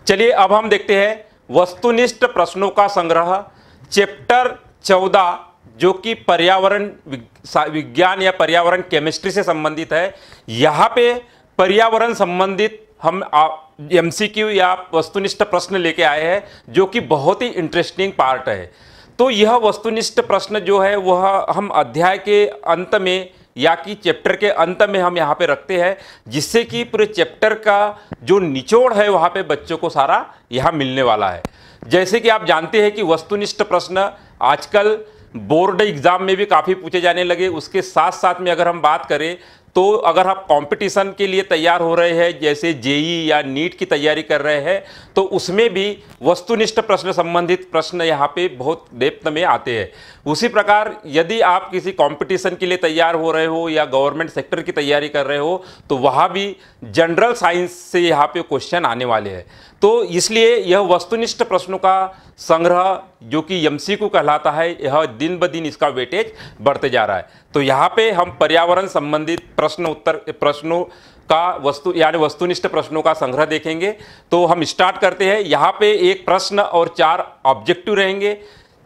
चलिए अब हम देखते हैं वस्तुनिष्ठ प्रश्नों का संग्रह, चैप्टर 14 जो कि पर्यावरण विज्ञान या पर्यावरण केमिस्ट्री से संबंधित है। यहाँ पे पर्यावरण संबंधित हम एमसीक्यू या वस्तुनिष्ठ प्रश्न लेके आए हैं, जो कि बहुत ही इंटरेस्टिंग पार्ट है। तो यह वस्तुनिष्ठ प्रश्न जो है वह हम अध्याय के अंत में या कि चैप्टर के अंत में हम यहाँ पे रखते हैं, जिससे कि पूरे चैप्टर का जो निचोड़ है वहाँ पे बच्चों को सारा यहाँ मिलने वाला है। जैसे कि आप जानते हैं कि वस्तुनिष्ठ प्रश्न आजकल बोर्ड एग्जाम में भी काफ़ी पूछे जाने लगे। उसके साथ साथ में अगर हम बात करें तो अगर आप कंपटीशन के लिए तैयार हो रहे हैं, जैसे जेई या नीट की तैयारी कर रहे हैं, तो उसमें भी वस्तुनिष्ठ प्रश्न संबंधित प्रश्न यहाँ पे बहुत डेप्थ में आते हैं। उसी प्रकार यदि आप किसी कंपटीशन के लिए तैयार हो रहे हो या गवर्नमेंट सेक्टर की तैयारी कर रहे हो, तो वहाँ भी जनरल साइंस से यहाँ पे क्वेश्चन आने वाले हैं। तो इसलिए यह वस्तुनिष्ठ प्रश्नों का संग्रह जो कि एमसीक्यू कहलाता है, यह दिन ब दिन इसका वेटेज बढ़ते जा रहा है। तो यहाँ पे हम पर्यावरण संबंधित प्रश्नों का वस्तुनिष्ठ प्रश्नों का संग्रह देखेंगे। तो हम स्टार्ट करते हैं। यहाँ पे एक प्रश्न और 4 ऑब्जेक्टिव रहेंगे।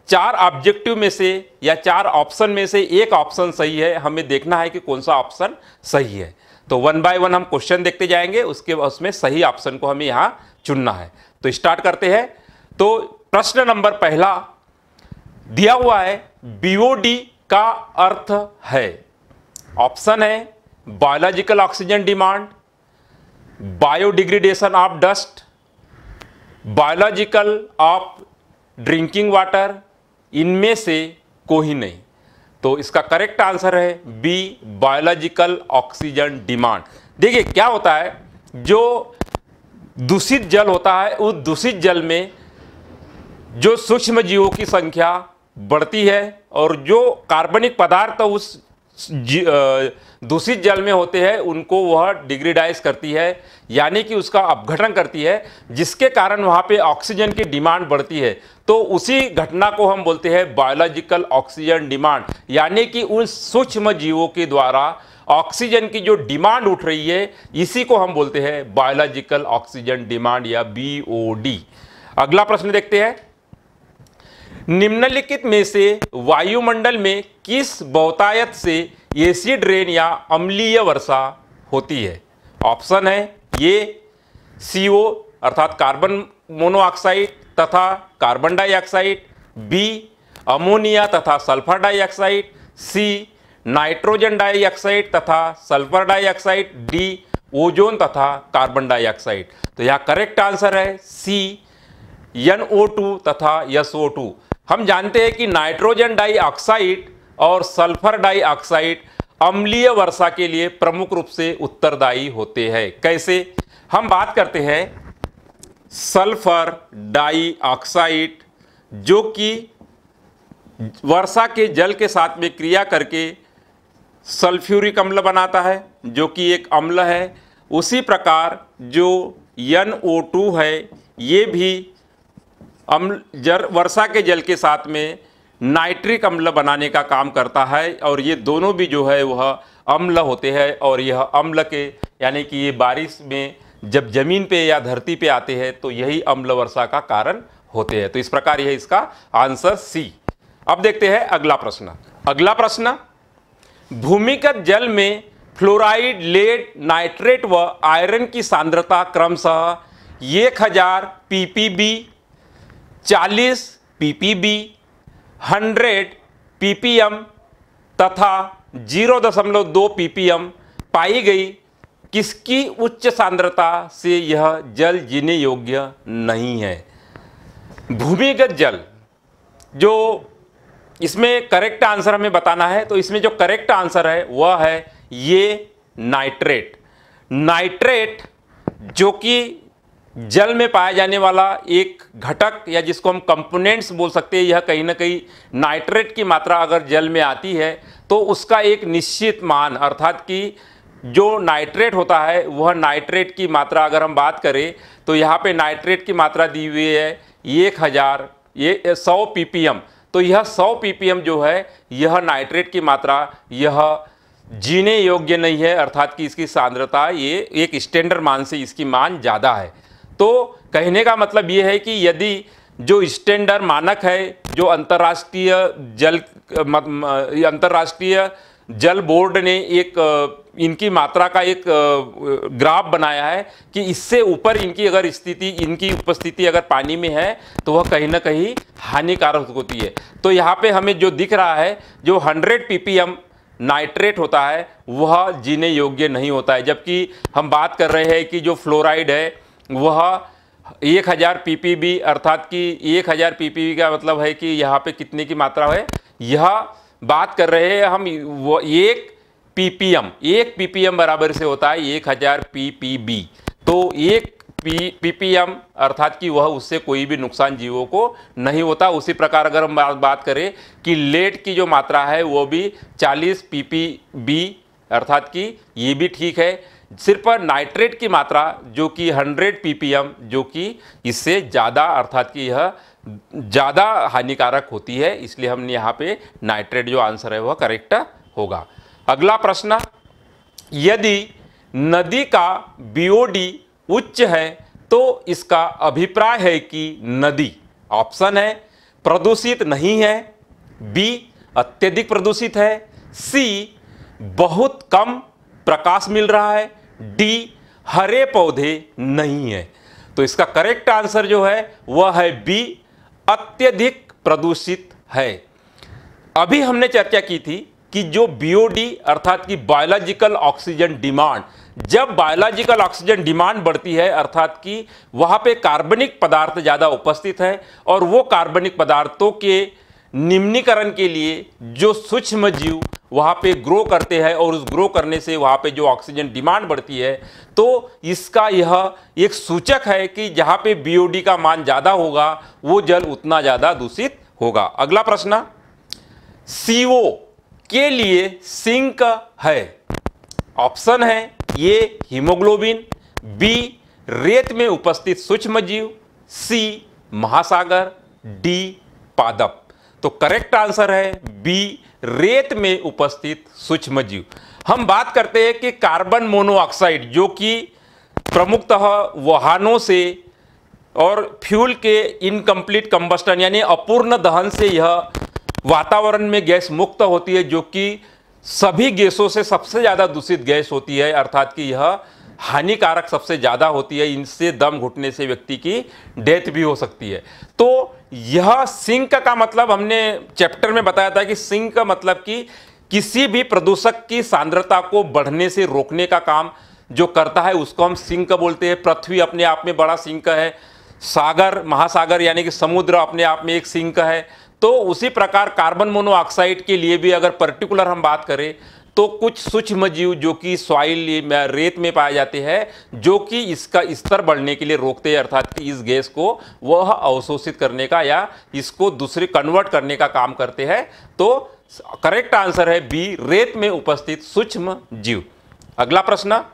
4 ऑब्जेक्टिव में से या 4 ऑप्शन में से एक ऑप्शन सही है, हमें देखना है कि कौन सा ऑप्शन सही है। तो 1 बाय 1 हम क्वेश्चन देखते जाएंगे, उसमें सही ऑप्शन को हमें यहाँ चुनना है। तो स्टार्ट करते हैं। तो प्रश्न नंबर पहला दिया हुआ है, बीओडी का अर्थ है। ऑप्शन है biological oxygen demand, biodegradation of dust, biological of drinking water, इनमें से कोई नहीं। तो इसका करेक्ट आंसर है बी, बायोलॉजिकल ऑक्सीजन डिमांड। देखिए क्या होता है, जो दूषित जल होता है उस दूषित जल में जो सूक्ष्म जीवों की संख्या बढ़ती है और जो कार्बनिक पदार्थ उस दूषित जल में होते हैं उनको वह डिग्रेडाइज करती है, यानी कि उसका अपघटन करती है, जिसके कारण वहाँ पे ऑक्सीजन की डिमांड बढ़ती है। तो उसी घटना को हम बोलते हैं बायोलॉजिकल ऑक्सीजन डिमांड, यानी कि उन सूक्ष्म जीवों के द्वारा ऑक्सीजन की जो डिमांड उठ रही है, इसी को हम बोलते हैं बायोलॉजिकल ऑक्सीजन डिमांड या बीओडी। अगला प्रश्न देखते हैं। निम्नलिखित में से वायुमंडल में किस बहुतायत से एसिड रेन या अम्लीय वर्षा होती है? ऑप्शन है ए CO अर्थात कार्बन मोनोऑक्साइड तथा कार्बन डाइऑक्साइड, बी अमोनिया तथा sulphur dioxide, C nitrogen dioxide तथा सल्फर डाइऑक्साइड, डी ओजोन तथा कार्बन डाइऑक्साइड। तो यह करेक्ट आंसर है सी NO2 तथा SO2। हम जानते हैं कि नाइट्रोजन डाइऑक्साइड और सल्फर डाइऑक्साइड अम्लीय वर्षा के लिए प्रमुख रूप से उत्तरदायी होते हैं। कैसे? हम बात करते हैं सल्फर डाइऑक्साइड, जो कि वर्षा के जल के साथ में क्रिया करके सल्फ्यूरिक अम्ल बनाता है, जो कि एक अम्ल है। उसी प्रकार जो NO2 है, ये भी वर्षा के जल के साथ में नाइट्रिक अम्ल बनाने का काम करता है, और ये दोनों भी जो है वह अम्ल होते हैं। और यह अम्ल के यानी कि ये बारिश में जब जमीन पे या धरती पे आते हैं तो यही अम्ल वर्षा का कारण होते हैं। तो इस प्रकार यह इसका आंसर सी। अब देखते हैं अगला प्रश्न। अगला प्रश्न, भूमिगत जल में फ्लोराइड, लेड, नाइट्रेट व आयरन की सांद्रता क्रमशः 1000 ppb, 40 ppb, 100 ppm तथा 0.2 ppm पाई गई। किसकी उच्च सांद्रता से यह जल जीने योग्य नहीं है? भूमिगत जल, जो इसमें करेक्ट आंसर हमें बताना है, तो इसमें जो करेक्ट आंसर है वह है ये नाइट्रेट। नाइट्रेट जो कि जल में पाया जाने वाला एक घटक या जिसको हम कंपोनेंट्स बोल सकते हैं, यह कहीं ना कहीं नाइट्रेट की मात्रा अगर जल में आती है तो उसका एक निश्चित मान, अर्थात कि जो नाइट्रेट होता है वह नाइट्रेट की मात्रा अगर हम बात करें तो यहाँ पे नाइट्रेट की मात्रा दी हुई है 100 ppm। तो यह 100 ppm जो है यह नाइट्रेट की मात्रा यह जीने योग्य नहीं है, अर्थात कि इसकी सांद्रता ये एक स्टैंडर्ड मान से इसकी मान ज़्यादा है। तो कहने का मतलब ये है कि यदि जो स्टैंडर्ड मानक है, जो अंतर्राष्ट्रीय जल बोर्ड ने एक इनकी मात्रा का एक ग्राफ बनाया है कि इससे ऊपर इनकी अगर स्थिति, इनकी उपस्थिति अगर पानी में है तो वह कहीं ना कहीं हानिकारक होती है। तो यहाँ पे हमें जो दिख रहा है, जो 100 ppm नाइट्रेट होता है वह जीने योग्य नहीं होता है, जबकि हम बात कर रहे हैं कि जो फ्लोराइड है वह 1000 ppb, अर्थात कि 1000 ppb का मतलब है कि यहाँ पे कितने की मात्रा है, यह बात कर रहे हैं हम, वो 1 ppm बराबर से होता है 1000 ppb। तो 1 ppm अर्थात कि वह उससे कोई भी नुकसान जीवों को नहीं होता। उसी प्रकार अगर हम बात करें कि लेड की जो मात्रा है वो भी 40 ppb, अर्थात कि ये भी ठीक है। सिर्फ नाइट्रेट की मात्रा जो कि 100 ppm, जो कि इससे ज़्यादा, अर्थात कि यह ज़्यादा हानिकारक होती है, इसलिए हमने यहाँ पे नाइट्रेट जो आंसर है वह करेक्ट होगा। अगला प्रश्न, यदि नदी का बीओडी उच्च है तो इसका अभिप्राय है कि नदी, ऑप्शन है प्रदूषित नहीं है, बी अत्यधिक प्रदूषित है, सी बहुत कम प्रकाश मिल रहा है, डी हरे पौधे नहीं है। तो इसका करेक्ट आंसर जो है वह है बी, अत्यधिक प्रदूषित है। अभी हमने चर्चा की थी कि जो बीओडी अर्थात कि बायोलॉजिकल ऑक्सीजन डिमांड, जब बायोलॉजिकल ऑक्सीजन डिमांड बढ़ती है अर्थात कि वहां पे कार्बनिक पदार्थ ज़्यादा उपस्थित है और वो कार्बनिक पदार्थों के निम्नीकरण के लिए जो सूक्ष्म जीव वहाँ पे ग्रो करते हैं और उस ग्रो करने से वहाँ पे जो ऑक्सीजन डिमांड बढ़ती है, तो इसका यह एक सूचक है कि जहाँ पे बीओडी का मान ज़्यादा होगा वो जल उतना ज़्यादा दूषित होगा। अगला प्रश्न, CO के लिए सिंक है, ऑप्शन है ए हीमोग्लोबिन, बी रेत में उपस्थित सूक्ष्म जीव, सी महासागर, डी पादप। तो करेक्ट आंसर है बी रेत में उपस्थित सूक्ष्म जीव। हम बात करते हैं कि कार्बन मोनोऑक्साइड जो कि प्रमुखतः वाहनों से और फ्यूल के इनकम्प्लीट कंबस्टन यानी अपूर्ण दहन से यह वातावरण में गैस मुक्त होती है, जो कि सभी गैसों से सबसे ज़्यादा दूषित गैस होती है, अर्थात कि यह हानिकारक सबसे ज़्यादा होती है। इनसे दम घुटने से व्यक्ति की डेथ भी हो सकती है। तो यह सिंक का मतलब हमने चैप्टर में बताया था कि सिंक का मतलब कि किसी भी प्रदूषक की सांद्रता को बढ़ने से रोकने का काम जो करता है उसको हम सिंक बोलते हैं। पृथ्वी अपने आप में बड़ा सिंक है, सागर महासागर यानी कि समुद्र अपने आप में एक सिंक है। तो उसी प्रकार कार्बन मोनोऑक्साइड के लिए भी अगर पर्टिकुलर हम बात करें तो कुछ सूक्ष्म जीव जो कि सॉइल में रेत में पाए जाते हैं जो कि इसका स्तर बढ़ने के लिए रोकते हैं, अर्थात कि इस गैस को वह अवशोषित करने का या इसको दूसरे कन्वर्ट करने का काम करते हैं। तो करेक्ट आंसर है बी रेत में उपस्थित सूक्ष्म जीव। अगला प्रश्न,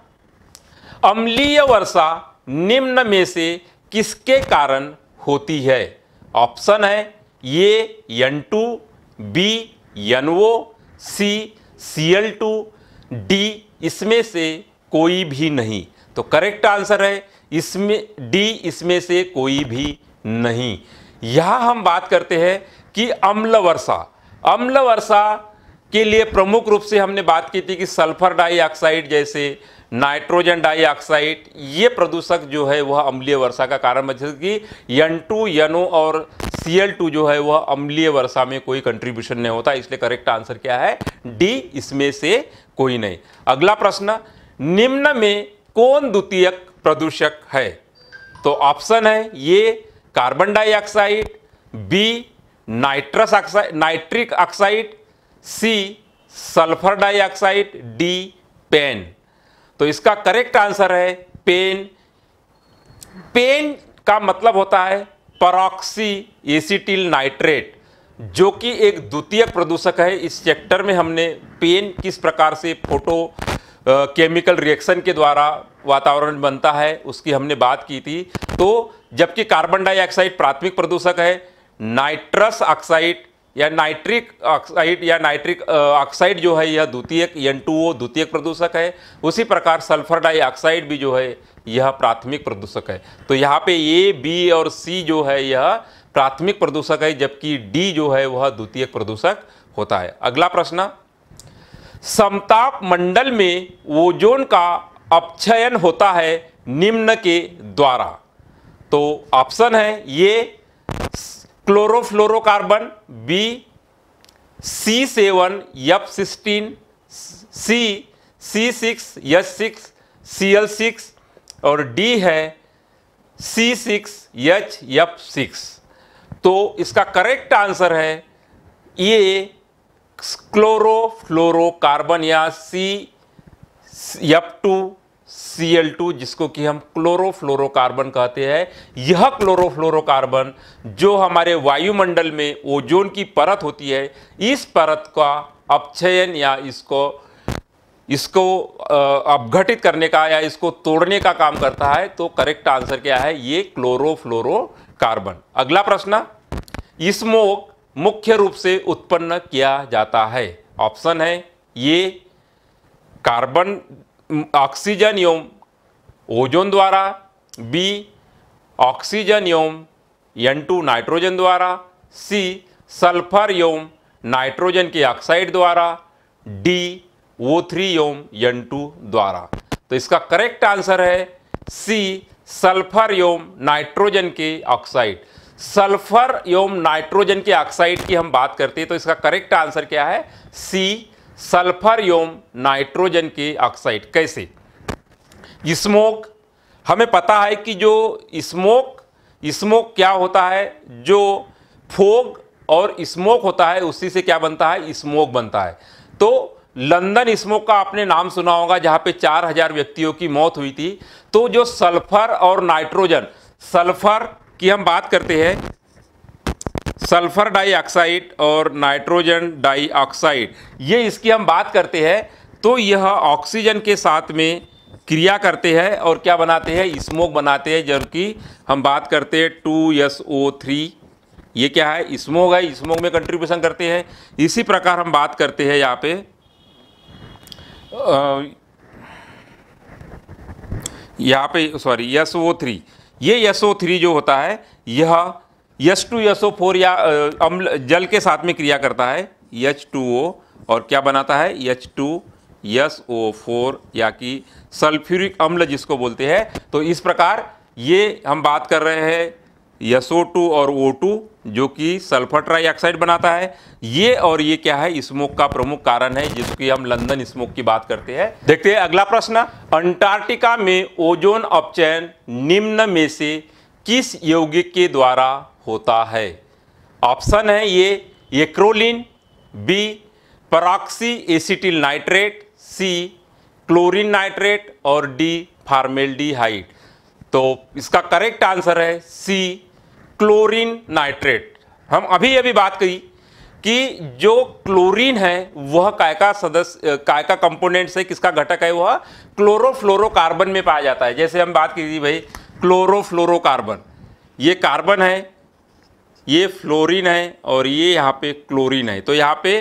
अम्लीय वर्षा निम्न में से किसके कारण होती है? ऑप्शन है ए N2, बी NO, सी Cl2, डी इसमें से कोई भी नहीं। तो करेक्ट आंसर है इसमें डी, इसमें से कोई भी नहीं। यहां हम बात करते हैं कि अम्ल वर्षा, अम्ल वर्षा के लिए प्रमुख रूप से हमने बात की थी कि सल्फर डाइऑक्साइड जैसे नाइट्रोजन डाइऑक्साइड ये प्रदूषक जो है वह अम्लीय वर्षा का कारण बन, जैसे कि N2, NO और Cl2 जो है वह अम्लीय वर्षा में कोई कंट्रीब्यूशन नहीं होता। इसलिए करेक्ट आंसर क्या है? डी, इसमें से कोई नहीं। अगला प्रश्न, निम्न में कौन द्वितीयक प्रदूषक है? तो ऑप्शन है ये carbon dioxide, B nitric oxide, C sulphur dioxide, D PAN. तो इसका करेक्ट आंसर है पेन। पेन का मतलब होता है परऑक्सी एसिटिल नाइट्रेट, जो कि एक द्वितीयक प्रदूषक है। इस चैप्टर में हमने पेन किस प्रकार से फोटो केमिकल रिएक्शन के द्वारा वातावरण बनता है उसकी हमने बात की थी। तो जबकि कार्बन डाइऑक्साइड प्राथमिक प्रदूषक है, नाइट्रस ऑक्साइड या नाइट्रिक ऑक्साइड या नाइट्रिक ऑक्साइड जो है यह द्वितीयक N2O द्वितीयक प्रदूषक है। उसी प्रकार सल्फर डाइऑक्साइड भी जो है यह प्राथमिक प्रदूषक है। तो यहाँ पे A, B और C जो है यह प्राथमिक प्रदूषक है, जबकि D जो है वह द्वितीयक प्रदूषक होता है। अगला प्रश्न, समताप मंडल में ओजोन का अपक्षयन होता है निम्न के द्वारा। तो ऑप्शन है ये क्लोरोफ्लोरोकार्बन, बी C7F16, सी C6H6 Cl6 और डी है C6HF6। तो इसका करेक्ट आंसर है ये क्लोरोफ्लोरोकार्बन या F2Cl2, जिसको कि हम क्लोरोफ्लोरोकार्बन कहते हैं। यह क्लोरोफ्लोरोकार्बन जो हमारे वायुमंडल में ओजोन की परत होती है, इस परत का अपक्षयन या इसको अपघटित करने का या इसको तोड़ने का काम करता है। तो करेक्ट आंसर क्या है, ये क्लोरोफ्लोरोकार्बन। अगला प्रश्न, स्मोक मुख्य रूप से उत्पन्न किया जाता है। ऑप्शन है ये कार्बन ऑक्सीजन एवं ओजोन द्वारा, बी ऑक्सीजन एवं N2 नाइट्रोजन द्वारा, सी सल्फर एवं नाइट्रोजन के ऑक्साइड द्वारा, डी O3 एवं N2 द्वारा। तो इसका करेक्ट आंसर है सी सल्फर एवं नाइट्रोजन के ऑक्साइड। सल्फर एवं नाइट्रोजन के ऑक्साइड की हम बात करते हैं तो इसका करेक्ट आंसर क्या है, सी सल्फर एवं नाइट्रोजन के ऑक्साइड। कैसे? स्मोक, हमें पता है कि जो स्मोक क्या होता है, जो फोग और स्मोक होता है उसी से क्या बनता है, स्मोक बनता है। तो लंदन स्मोक का आपने नाम सुना होगा, जहां पे 4000 व्यक्तियों की मौत हुई थी। तो जो सल्फर और नाइट्रोजन, सल्फर की हम बात करते हैं, सल्फर डाइऑक्साइड और नाइट्रोजन डाइऑक्साइड, ये इसकी हम बात करते हैं। तो यह ऑक्सीजन के साथ में क्रिया करते हैं और क्या बनाते हैं, स्मोक बनाते हैं। जबकि हम बात करते हैं 2SO3, ये क्या है, स्मोक है, स्मोक में कंट्रीब्यूशन करते हैं। इसी प्रकार हम बात करते हैं यहाँ पे SO3, ये SO3 जो होता है यह H2SO4 या अम्ल जल के साथ में क्रिया करता है, H2O, और क्या बनाता है, H2SO4 या कि सल्फ्यूरिक अम्ल जिसको बोलते हैं। तो इस प्रकार ये हम बात कर रहे हैं SO2 और O2 जो कि सल्फर ट्राइऑक्साइड बनाता है। ये और ये क्या है, स्मोक का प्रमुख कारण है, जिसकी हम लंदन स्मोक की बात करते हैं। देखते हैं अगला प्रश्न, अंटार्कटिका में ओजोन अपचयन निम्न में से किस यौगिक के द्वारा होता है? ऑप्शन है ये एक्रोलीन, बी परॉक्सी एसिटिल नाइट्रेट, सी क्लोरीन नाइट्रेट और डी फॉर्मेल्डिहाइड। तो इसका करेक्ट आंसर है सी क्लोरीन नाइट्रेट। हम अभी बात करी कि जो क्लोरीन है वह काय का कंपोनेंट्स है, किसका घटक है, वह क्लोरोफ्लोरोकार्बन में पाया जाता है। जैसे हम बात की थी भाई क्लोरोफ्लोरोकार्बन, ये कार्बन है, ये फ्लोरीन है और ये यहाँ पे क्लोरीन है। तो यहाँ पे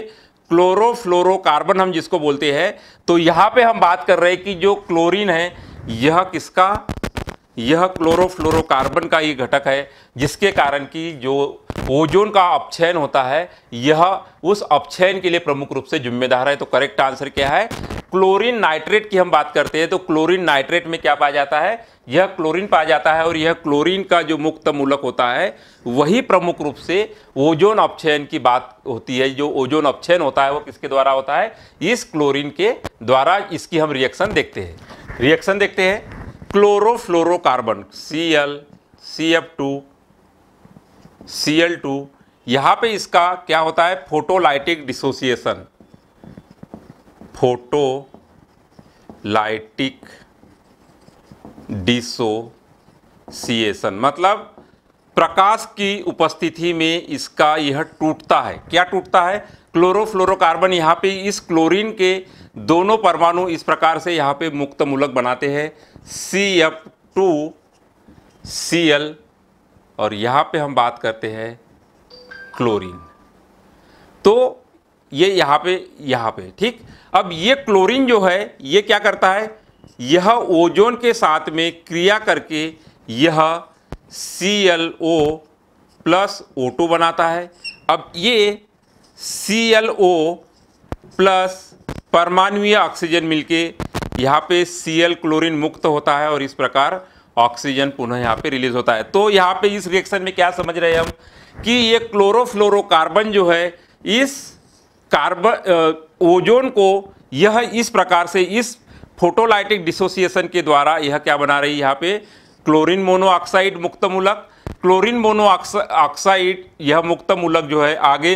क्लोरोफ्लोरोकार्बन हम जिसको बोलते हैं, तो यहाँ पे हम बात कर रहे हैं कि जो क्लोरीन है यह किसका, यह क्लोरोफ्लोरोकार्बन का ये घटक है, जिसके कारण कि जो ओजोन का अपक्षयन होता है यह उस अपक्षयन के लिए प्रमुख रूप से जिम्मेदार है। तो करेक्ट आंसर क्या है, क्लोरीन नाइट्रेट की हम बात करते हैं तो क्लोरीन नाइट्रेट में क्या पाया जाता है, यह क्लोरीन पाया जाता है। और यह क्लोरीन का जो मुक्त मूलक होता है वही प्रमुख रूप से ओजोन अपक्षयन की बात होती है। जो ओजोन अपक्षयन होता है वो किसके द्वारा होता है, इस क्लोरीन के द्वारा। इसकी हम रिएक्शन देखते हैं, क्लोरोफ्लोरोकार्बन ClCl2 यहाँ पे इसका क्या होता है, फोटोलाइटिक डिसोसिएशन, मतलब प्रकाश की उपस्थिति में इसका यह टूटता है। क्या टूटता है, क्लोरोफ्लोरोकार्बन यहाँ पे इस क्लोरीन के दोनों परमाणु इस प्रकार से यहाँ पे मुक्त मूलक बनाते हैं CF2Cl, और यहाँ पे हम बात करते हैं क्लोरीन। तो ये यहाँ पे ठीक। अब ये क्लोरीन जो है ये क्या करता है, यह ओजोन के साथ में क्रिया करके यह ClO प्लस O2 बनाता है। अब ये ClO प्लस परमाणुीय ऑक्सीजन मिलके यहाँ पे Cl क्लोरीन मुक्त होता है और इस प्रकार ऑक्सीजन पुनः यहाँ पे रिलीज होता है। तो यहाँ पे इस रिएक्शन में क्या समझ रहे हैं हम कि ये क्लोरोफ्लोरोकार्बन जो है इस कार्बन ओजोन को यह इस प्रकार से इस फोटोलाइटिक डिसोसिएशन के द्वारा यह क्या बना रही है, यहाँ पे क्लोरीन मोनोऑक्साइड मुक्त मूलक। क्लोरीन मोनोऑक्साइड यह मुक्त मूलक जो है आगे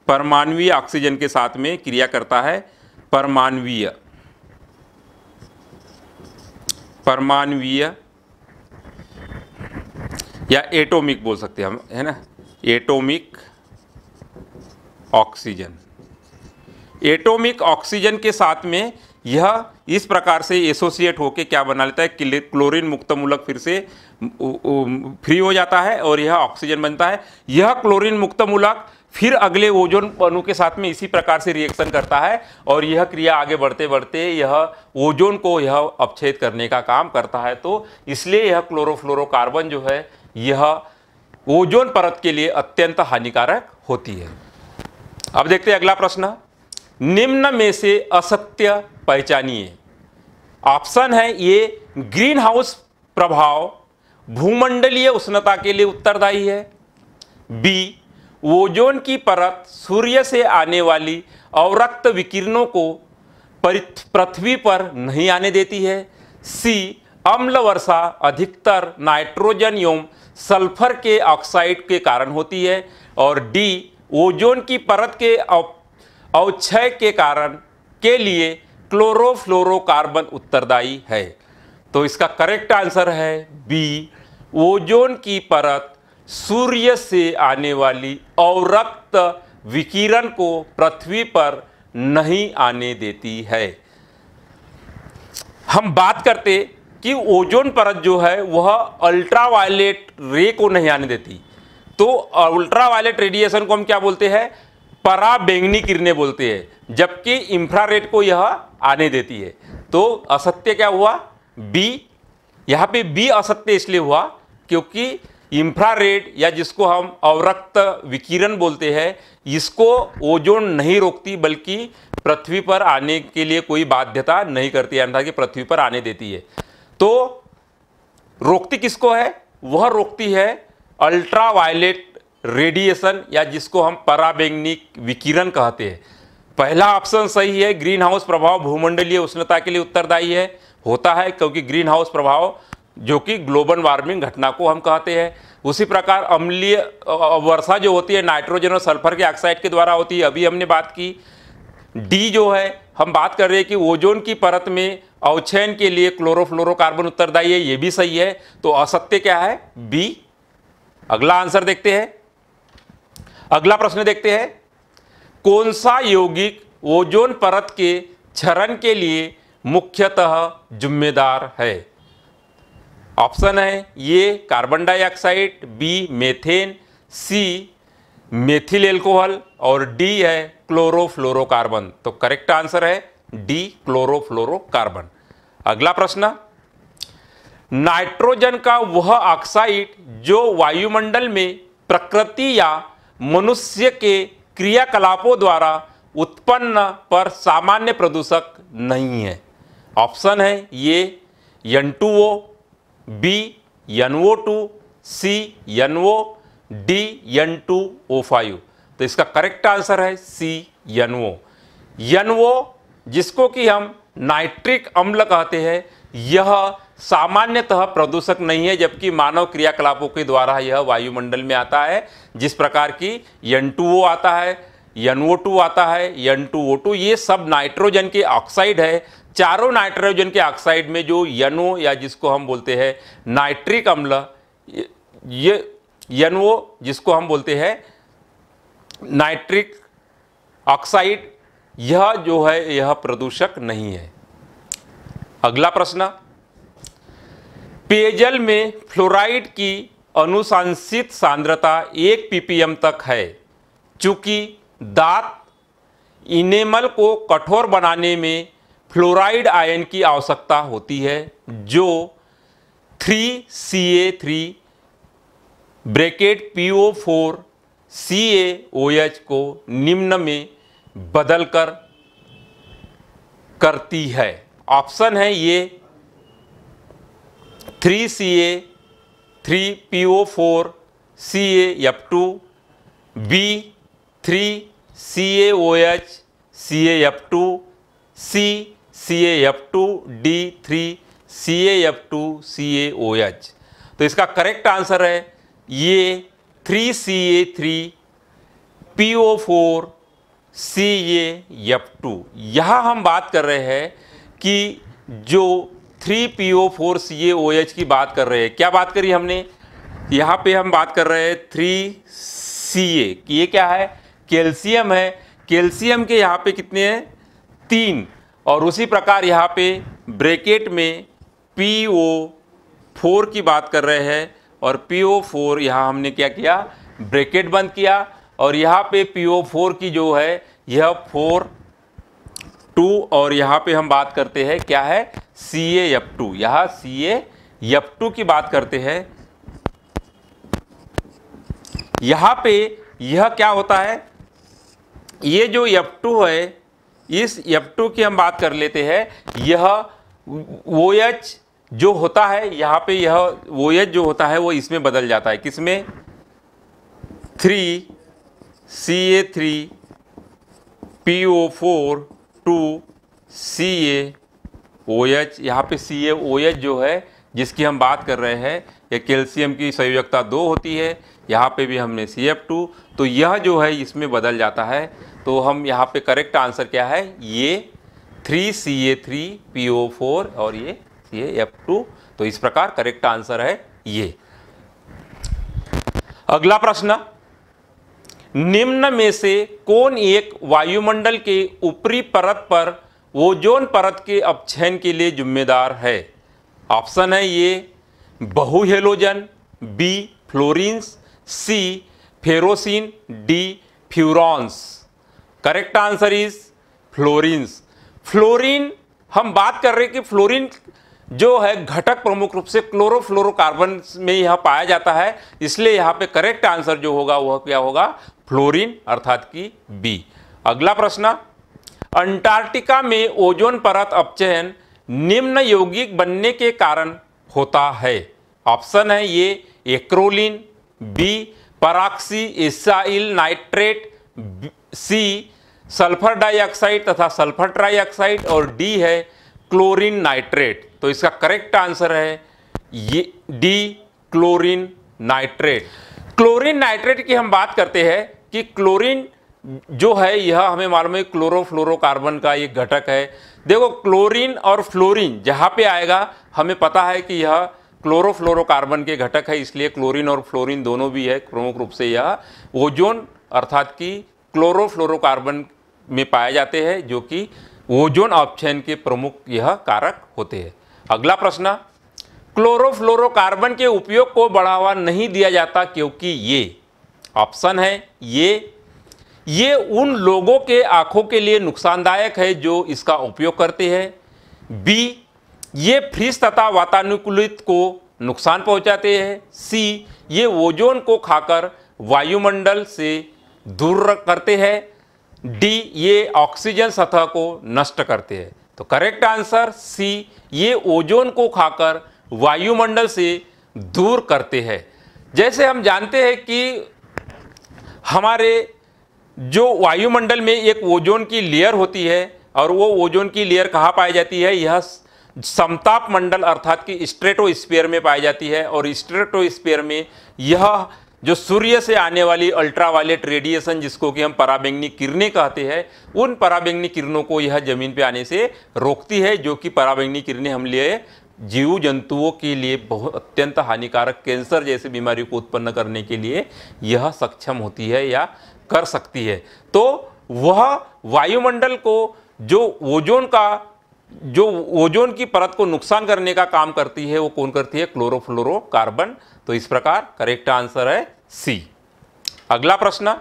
परमाणुीय ऑक्सीजन के साथ में क्रिया करता है, परमाणुीय या एटॉमिक बोल सकते हैं हम, है ना, एटॉमिक ऑक्सीजन के साथ में यह इस प्रकार से एसोसिएट होके क्या बना लेता है, क्लोरीन मुक्त मूलक फिर से फ्री हो जाता है और यह ऑक्सीजन बनता है। यह क्लोरीन मुक्त मूलक फिर अगले ओजोन अणु के साथ में इसी प्रकार से रिएक्शन करता है और यह क्रिया आगे बढ़ते बढ़ते यह ओजोन को यह अपछेद करने का काम करता है। तो इसलिए यह क्लोरोफ्लोरोकार्बन जो है यह ओजोन परत के लिए अत्यंत हानिकारक होती है। अब देखते हैं अगला प्रश्न, निम्न में से असत्य पहचानिए। ऑप्शन है ए, ग्रीन हाउस प्रभाव भूमंडलीय उष्णता के लिए उत्तरदायी है। बी, ओजोन की परत सूर्य से आने वाली अवरक्त विकिरणों को पृथ्वी पर नहीं आने देती है। सी, अम्ल वर्षा अधिकतर नाइट्रोजन एवं सल्फर के ऑक्साइड के कारण होती है। और डी, ओजोन की परत के अवक्षय के कारण के लिए क्लोरोफ्लोरोकार्बन उत्तरदायी है। तो इसका करेक्ट आंसर है बी, ओजोन की परत सूर्य से आने वाली अवरक्त विकिरण को पृथ्वी पर नहीं आने देती है। हम बात करते कि ओजोन परत जो है वह अल्ट्रावायलेट रे को नहीं आने देती, तो अल्ट्रावायलेट रेडिएशन को हम क्या बोलते हैं, पराबैंगनी किरणें बोलते हैं, जबकि इंफ्रारेड को यह आने देती है। तो असत्य क्या हुआ, बी। यहाँ पे बी असत्य इसलिए हुआ क्योंकि इंफ्रारेड या जिसको हम अवरक्त विकिरण बोलते हैं इसको ओजोन नहीं रोकती बल्कि पृथ्वी पर आने के लिए कोई बाध्यता नहीं करती, यानी कि पृथ्वी पर आने देती है। तो रोकती किसको है, वह रोकती है अल्ट्रावायलेट रेडिएशन या जिसको हम पराबैंगनी विकिरण कहते हैं। पहला ऑप्शन सही है, ग्रीन हाउस प्रभाव भूमंडलीय उष्णता के लिए उत्तरदायी है, होता है क्योंकि ग्रीन हाउस प्रभाव जो कि ग्लोबल वार्मिंग घटना को हम कहते हैं। उसी प्रकार अम्लीय वर्षा जो होती है नाइट्रोजन और सल्फर के ऑक्साइड के द्वारा होती है, अभी हमने बात की। डी जो है हम बात कर रहे हैं कि ओजोन की परत में अवक्षयन के लिए क्लोरोफ्लोरोकार्बन उत्तरदायी है, ये भी सही है। तो असत्य क्या है, बी। अगला आंसर देखते हैं, अगला प्रश्न देखते हैं, कौन सा यौगिक ओजोन परत के क्षरण के लिए मुख्यतः जिम्मेदार है। ऑप्शन है ये कार्बन डाइऑक्साइड, बी मेथेन, सी मेथिल एल्कोहल और डी है क्लोरोफ्लोरोकार्बन। तो करेक्ट आंसर है डी, क्लोरोफ्लोरोकार्बन। अगला प्रश्न, नाइट्रोजन का वह ऑक्साइड जो वायुमंडल में प्रकृति या मनुष्य के क्रियाकलापों द्वारा उत्पन्न पर सामान्य प्रदूषक नहीं है। ऑप्शन है ये N2O, बी NO2, सी NO, डी N2O5। तो इसका करेक्ट आंसर है सी NO। NO जिसको कि हम नाइट्रिक अम्ल कहते हैं, यह सामान्यतः प्रदूषक नहीं है, जबकि मानव क्रियाकलापों के द्वारा यह वायुमंडल में आता है। जिस प्रकार की N2O आता है, NO2 आता है, N2O2, ये सब नाइट्रोजन के ऑक्साइड है। चारों नाइट्रोजन के ऑक्साइड में जो NO या जिसको हम बोलते हैं नाइट्रिक अम्ल, ये NO जिसको हम बोलते हैं नाइट्रिक ऑक्साइड, यह जो है यह प्रदूषक नहीं है। अगला प्रश्न, पेयजल में फ्लोराइड की अनुशंसित सांद्रता 1 ppm तक है। चूंकि दांत इनेमल को कठोर बनाने में फ्लोराइड आयन की आवश्यकता होती है, जो 3Ca3 ब्रैकेट PO4 CaOH को निम्न में बदलकर करती है। ऑप्शन है ये 3Ca3PO4 CaF2, B 3CaOH CaF2, C CaF2, D 3CaF2 CaOH। तो इसका करेक्ट आंसर है ये 3Ca3PO4 CaF2। यहाँ हम बात कर रहे हैं कि जो 3PO4 CaOH की बात कर रहे हैं, क्या बात करी हमने, यहाँ पे हम बात कर रहे हैं 3Ca कि ये क्या है, कैल्शियम है। कैल्शियम के यहाँ पे कितने हैं, 3, और उसी प्रकार यहाँ पे ब्रैकेट में PO4 की बात कर रहे हैं, और PO4 यहाँ हमने क्या किया, ब्रैकेट बंद किया, और यहाँ पे PO4 की जो है यह 4 2, और यहाँ पे हम बात करते हैं क्या है, CaF2। यहाँ CaF2 की बात करते हैं। यहाँ पे यह क्या होता है, ये जो F2 है, इस F2 की हम बात कर लेते हैं। यह OH जो होता है, यहाँ पे यह OH जो होता है वो इसमें बदल जाता है, किसमें, 3Ca3PO4 2CaOH। यहाँ पे CaOH जो है जिसकी हम बात कर रहे हैं, यह कैल्शियम की संयोजकता 2 होती है। यहाँ पे भी हमने CF2, तो यह जो है इसमें बदल जाता है। तो हम यहाँ पे करेक्ट आंसर क्या है, ये 3Ca3PO4 और ये CaF2। तो इस प्रकार करेक्ट आंसर है ये। अगला प्रश्न, निम्न में से कौन एक वायुमंडल के ऊपरी परत पर ओजोन परत के अपक्षयन के लिए जिम्मेदार है। ऑप्शन है ये बहु halogen, B fluorines, C ferrocene, D furans. Correct answer is fluorines. Fluorine हम बात कर रहे हैं कि फ्लोरीन जो है घटक प्रमुख रूप से क्लोरोफ्लोरोकार्बन में यह पाया जाता है, इसलिए यहाँ पे करेक्ट आंसर जो होगा वह क्या होगा, फ्लोरीन, अर्थात कि बी। अगला प्रश्न, अंटार्कटिका में ओजोन परत अपचयन निम्न यौगिक बनने के कारण होता है। ऑप्शन है ये acrolein, B peroxy acyl nitrate, C sulphur dioxide तथा सल्फर ट्राइऑक्साइड, और डी है क्लोरीन नाइट्रेट। तो इसका करेक्ट आंसर है ये D chlorine nitrate. Chlorine nitrate की हम बात करते हैं कि क्लोरीन जो है यह हमें मालूम है क्लोरोफ्लोरोकार्बन का एक घटक है। देखो क्लोरीन और फ्लोरीन जहाँ पे आएगा हमें पता है कि यह क्लोरोफ्लोरोकार्बन के घटक है, इसलिए क्लोरीन और फ्लोरीन दोनों भी है। प्रमुख रूप से यह ओजोन अर्थात कि क्लोरोफ्लोरोकार्बन में पाए जाते हैं, जो कि ओजोन अपक्षयन के प्रमुख यह कारक होते हैं। अगला प्रश्न, क्लोरोफ्लोरोकार्बन के उपयोग को बढ़ावा नहीं दिया जाता क्योंकि ये। ऑप्शन है ये उन लोगों के आंखों के लिए नुकसानदायक है जो इसका उपयोग करते हैं, बी ये फ्रिज तथा वातानुकूलित को नुकसान पहुंचाते हैं, सी ये ओजोन को खाकर वायुमंडल से दूर करते हैं, डी ये ऑक्सीजन सतह को नष्ट करते हैं। तो करेक्ट आंसर सी ये ओजोन को खाकर वायुमंडल से दूर करते हैं। जैसे हम जानते हैं कि हमारे जो वायुमंडल में एक ओजोन की लेयर होती है, और वो ओजोन की लेयर कहाँ पाई जाती है, यह समताप मंडल अर्थात कि स्ट्रेटोस्फीयर में पाई जाती है। और स्ट्रेटोस्फीयर में यह जो सूर्य से आने वाली अल्ट्रावायलेट रेडिएशन जिसको कि हम पराबैंगनी किरणें कहते हैं, उन पराबैंगनी किरणों को यह जमीन पे आने से रोकती है, जो कि पराबैंगनी किरणें हम लिए जीव जंतुओं के लिए बहुत अत्यंत हानिकारक कैंसर जैसी बीमारी को उत्पन्न करने के लिए यह सक्षम होती है या कर सकती है। तो वह वायुमंडल को जो ओजोन की परत को नुकसान करने का काम करती है, वो कौन करती है, क्लोरोफ्लोरोकार्बन। तो इस प्रकार करेक्ट आंसर है सी। अगला प्रश्न,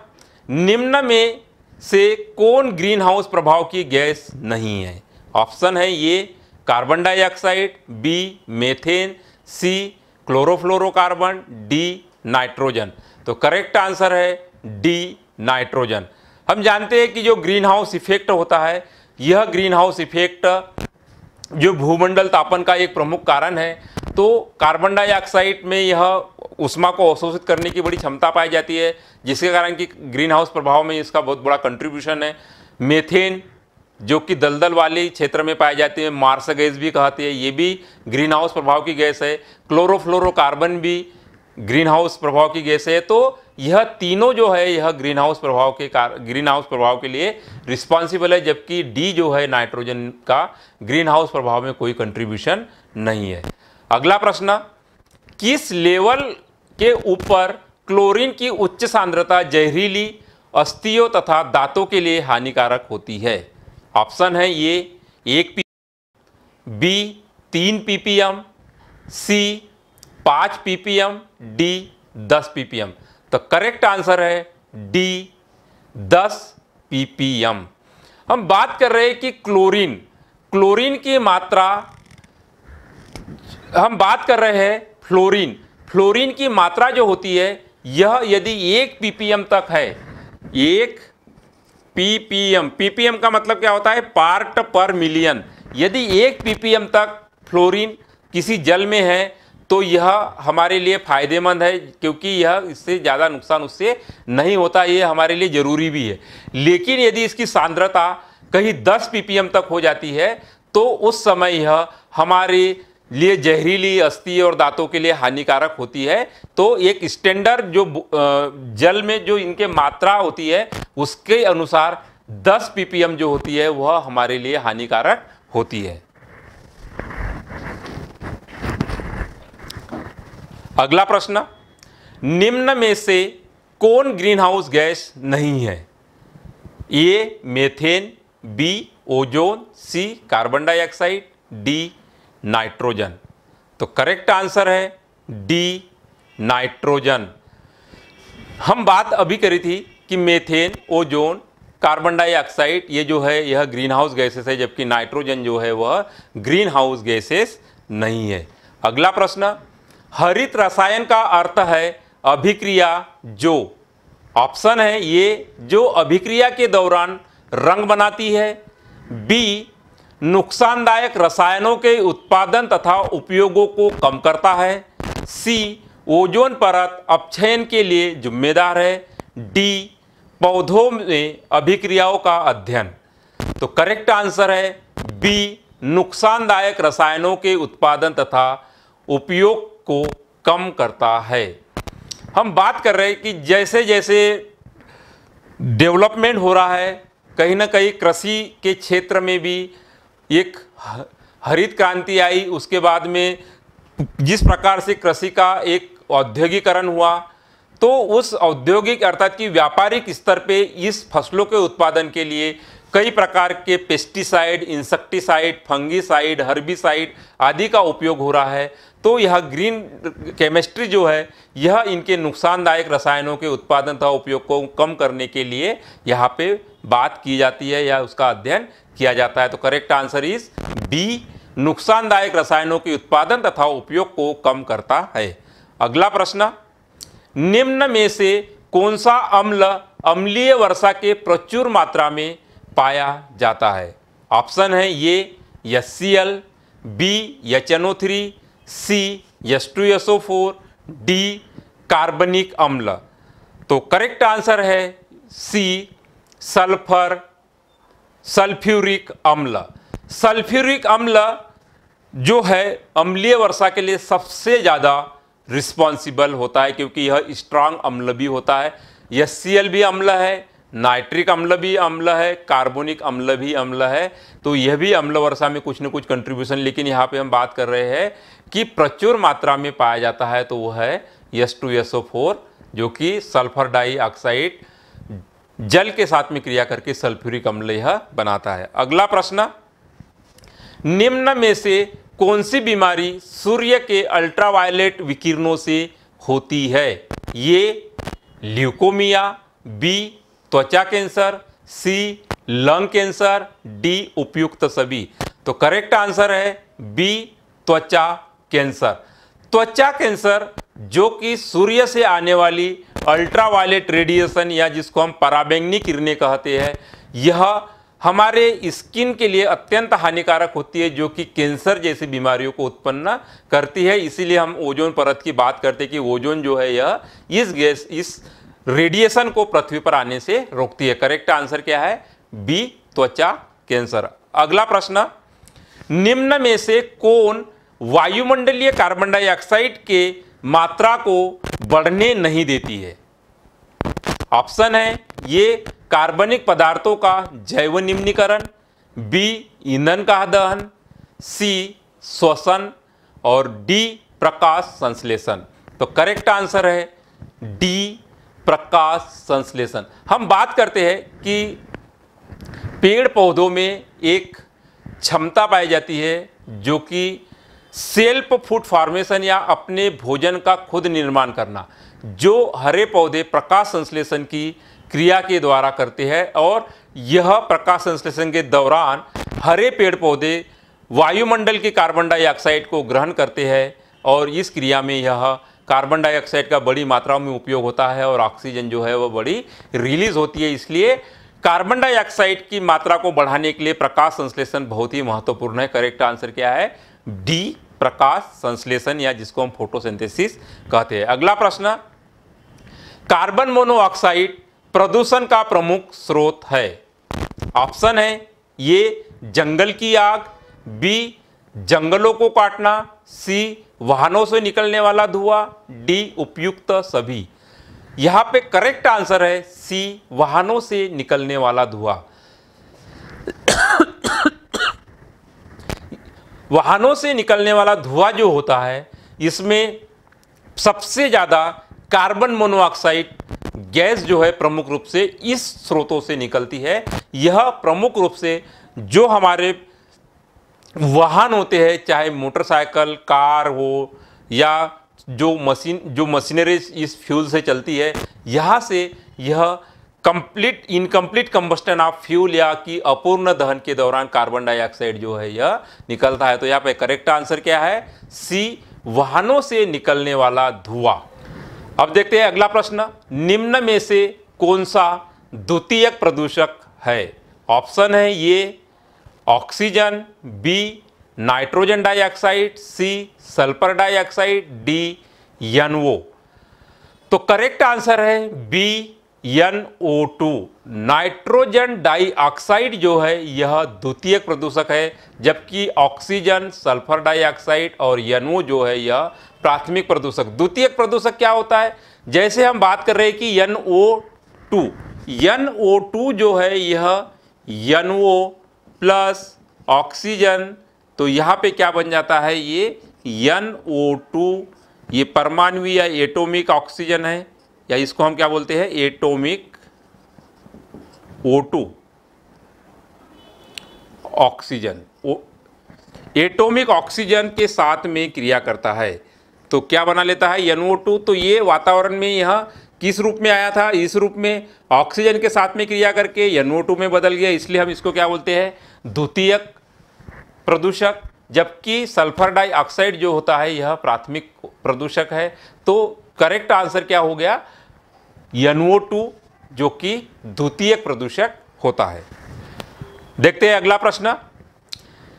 निम्न में से कौन ग्रीन हाउस प्रभाव की गैस नहीं है? ऑप्शन है A carbon dioxide, B methane, C chlorofluorocarbon, D nitrogen. तो करेक्ट आंसर है डी नाइट्रोजन। हम जानते हैं कि जो ग्रीन हाउस इफेक्ट होता है, यह ग्रीन हाउस इफेक्ट जो भूमंडल तापन का एक प्रमुख कारण है। तो कार्बन डाइऑक्साइड में यह ऊष्मा को अवशोषित करने की बड़ी क्षमता पाई जाती है, जिसके कारण कि ग्रीन हाउस प्रभाव में इसका बहुत बड़ा कंट्रीब्यूशन है। मीथेन जो कि दलदल वाले क्षेत्र में पाई जाती है, मार्स गैस भी कहती है, ये भी ग्रीन हाउस प्रभाव की गैस है। क्लोरोफ्लोरोकार्बन भी ग्रीन हाउस प्रभाव की गैस है। तो यह तीनों जो है यह ग्रीन हाउस प्रभाव के लिए रिस्पॉन्सिबल है, जबकि डी जो है नाइट्रोजन का ग्रीन हाउस प्रभाव में कोई कंट्रीब्यूशन नहीं है। अगला प्रश्न, किस लेवल के ऊपर क्लोरीन की उच्च सांद्रता जहरीली अस्थियों तथा दांतों के लिए हानिकारक होती है? ऑप्शन है ए 1 ppm, बी 3 ppm, सी 5 ppm, डी 10 ppm। तो करेक्ट आंसर है डी 10 ppm। हम बात कर रहे हैं कि क्लोरीन की मात्रा, हम बात कर रहे हैं फ्लोरीन की मात्रा जो होती है, यह यदि 1 ppm तक है, 1 ppm का मतलब क्या होता है? पार्ट पर मिलियन। यदि 1 ppm तक फ्लोरीन किसी जल में है तो यह हमारे लिए फायदेमंद है, क्योंकि यह इससे ज़्यादा नुकसान उससे नहीं होता, ये हमारे लिए ज़रूरी भी है। लेकिन यदि इसकी सांद्रता कहीं 10 ppm तक हो जाती है तो उस समय यह हमारे लिए जहरीली अस्थि और दांतों के लिए हानिकारक होती है। तो एक स्टैंडर्ड जो जल में जो इनके मात्रा होती है उसके अनुसार 10 ppm जो होती है वह हमारे लिए हानिकारक होती है। अगला प्रश्न, निम्न में से कौन ग्रीन हाउस गैस नहीं है? A methane, B ozone, C carbon dioxide, D nitrogen. तो करेक्ट आंसर है डी नाइट्रोजन। हम बात अभी करी थी कि मीथेन, ओजोन, कार्बन डाइऑक्साइड ये जो है यह ग्रीन हाउस गैसेस है, जबकि नाइट्रोजन जो है वह ग्रीन हाउस गैसेस नहीं है। अगला प्रश्न, हरित रसायन का अर्थ है अभिक्रिया जो, ऑप्शन है ये जो अभिक्रिया के दौरान रंग बनाती है, बी नुकसानदायक रसायनों के उत्पादन तथा उपयोगों को कम करता है, सी ओजोन परत अपक्षयन के लिए जिम्मेदार है, डी पौधों में अभिक्रियाओं का अध्ययन। तो करेक्ट आंसर है बी नुकसानदायक रसायनों के उत्पादन तथा उपयोग को कम करता है। हम बात कर रहे हैं कि जैसे जैसे डेवलपमेंट हो रहा है, कहीं ना कहीं कृषि के क्षेत्र में भी एक हरित क्रांति आई, उसके बाद में जिस प्रकार से कृषि का एक औद्योगिकरण हुआ, तो उस औद्योगिक अर्थात कि व्यापारिक स्तर पे इस फसलों के उत्पादन के लिए कई प्रकार के पेस्टिसाइड, इंसेक्टिसाइड, फंगिसाइड, हर्बिसाइड आदि का उपयोग हो रहा है। तो यह ग्रीन केमिस्ट्री जो है यह इनके नुकसानदायक रसायनों के उत्पादन तथा उपयोग को कम करने के लिए यहाँ पे बात की जाती है या उसका अध्ययन किया जाता है। तो करेक्ट आंसर इज बी नुकसानदायक रसायनों के उत्पादन तथा उपयोग को कम करता है। अगला प्रश्न, निम्न में से कौन सा अम्ल अम्लीय वर्षा के प्रचुर मात्रा में पाया जाता है? ऑप्शन है ये HCl, बी HNO3, सी H2SO4, डी कार्बनिक अम्ल। तो करेक्ट आंसर है सी सल्फ्यूरिक अम्ल। सल्फ्यूरिक अम्ल जो है अम्लीय वर्षा के लिए सबसे ज़्यादा रिस्पॉन्सिबल होता है, क्योंकि यह स्ट्रांग अम्ल भी होता है। HCl भी अम्ल है, नाइट्रिक अम्ल भी अम्ल है, कार्बोनिक अम्ल भी अम्ल है। तो यह भी अम्ल वर्षा में कुछ न कुछ कंट्रीब्यूशन, लेकिन यहाँ पे हम बात कर रहे हैं कि प्रचुर मात्रा में पाया जाता है, तो वह है H2SO4 जो कि सल्फर डाइऑक्साइड जल के साथ में क्रिया करके सल्फ्यूरिक अम्ल यह बनाता है। अगला प्रश्न, निम्न में से कौन सी बीमारी सूर्य के अल्ट्रावायलेट विकिरणों से होती है? ये ल्यूकोमिया, बी त्वचा कैंसर, सी लंग कैंसर, डी उपयुक्त सभी। तो करेक्ट आंसर है बी त्वचा कैंसर। त्वचा कैंसर जो कि सूर्य से आने वाली अल्ट्रावायलेट रेडिएशन या जिसको हम पराबैंगनी किरणें कहते हैं, यह हमारे स्किन के लिए अत्यंत हानिकारक होती है, जो कि कैंसर जैसी बीमारियों को उत्पन्न करती है। इसीलिए हम ओजोन परत की बात करते हैं कि ओजोन जो है यह इस रेडिएशन को पृथ्वी पर आने से रोकती है। करेक्ट आंसर क्या है? बी त्वचा कैंसर। अगला प्रश्न, निम्न में से कौन वायुमंडलीय कार्बन डाइऑक्साइड के मात्रा को बढ़ने नहीं देती है? ऑप्शन है ये कार्बनिक पदार्थों का जैव निम्नीकरण, बी ईंधन का दहन, सी श्वसन और डी प्रकाश संश्लेषण। तो करेक्ट आंसर है डी प्रकाश संश्लेषण। हम बात करते हैं कि पेड़ पौधों में एक क्षमता पाई जाती है जो कि सेल्फ फूड फॉर्मेशन या अपने भोजन का खुद निर्माण करना, जो हरे पौधे प्रकाश संश्लेषण की क्रिया के द्वारा करते हैं। और यह प्रकाश संश्लेषण के दौरान हरे पेड़ पौधे वायुमंडल के कार्बन डाइऑक्साइड को ग्रहण करते हैं और इस क्रिया में यह कार्बन डाइऑक्साइड का बड़ी मात्रा में उपयोग होता है और ऑक्सीजन जो है वह बड़ी रिलीज होती है। इसलिए कार्बन डाइऑक्साइड की मात्रा को बढ़ाने के लिए प्रकाश संश्लेषण बहुत ही महत्वपूर्ण है। करेक्ट आंसर क्या है? डी प्रकाश संश्लेषण या जिसको हम फोटोसिंथेसिस कहते हैं। अगला प्रश्न, कार्बन मोनोऑक्साइड प्रदूषण का प्रमुख स्रोत है। ऑप्शन है ये जंगल की आग, बी जंगलों को काटना, सी वाहनों से निकलने वाला धुआं, डी उपयुक्त सभी। यहां पे करेक्ट आंसर है सी वाहनों से निकलने वाला धुआं। वाहनों से निकलने वाला धुआं जो होता है, इसमें सबसे ज़्यादा कार्बन मोनोऑक्साइड गैस जो है प्रमुख रूप से इस स्रोतों से निकलती है। यह प्रमुख रूप से जो हमारे वाहन होते हैं, चाहे मोटरसाइकिल, कार हो या जो मशीनरी इस फ्यूल से चलती है, यहाँ से यह इनकम्प्लीट कंबस्टन ऑफ फ्यूल या कि अपूर्ण दहन के दौरान कार्बन डाइऑक्साइड जो है यह निकलता है। तो यहाँ पे करेक्ट आंसर क्या है? सी वाहनों से निकलने वाला धुआं। अब देखते हैं अगला प्रश्न, निम्न में से कौन सा द्वितीयक प्रदूषक है? ऑप्शन है ये oxygen, B nitrogen dioxide, C sulphur dioxide, D NO। तो करेक्ट आंसर है बी NO2। नाइट्रोजन डाइऑक्साइड जो है यह द्वितीयक प्रदूषक है, जबकि ऑक्सीजन, सल्फर डाइऑक्साइड और NO जो है यह प्राथमिक प्रदूषक। द्वितीयक प्रदूषक क्या होता है? जैसे हम बात कर रहे हैं कि NO2 जो है यह NO प्लस ऑक्सीजन, तो यहाँ पे क्या बन जाता है? ये NO2, ये परमाणु या एटॉमिक ऑक्सीजन है, या इसको हम क्या बोलते हैं? Atomic O2 oxygen. Atomic oxygen के साथ में क्रिया करता है तो क्या बना लेता है? NO2। तो ये वातावरण में यह किस रूप में आया था? इस रूप में ऑक्सीजन के साथ में क्रिया करके NO2 में बदल गया, इसलिए हम इसको क्या बोलते हैं? द्वितीयक प्रदूषक। जबकि सल्फर डाइऑक्साइड जो होता है यह प्राथमिक प्रदूषक है। तो करेक्ट आंसर क्या हो गया? NO2 जो कि द्वितीयक प्रदूषक होता है। देखते हैं अगला प्रश्न,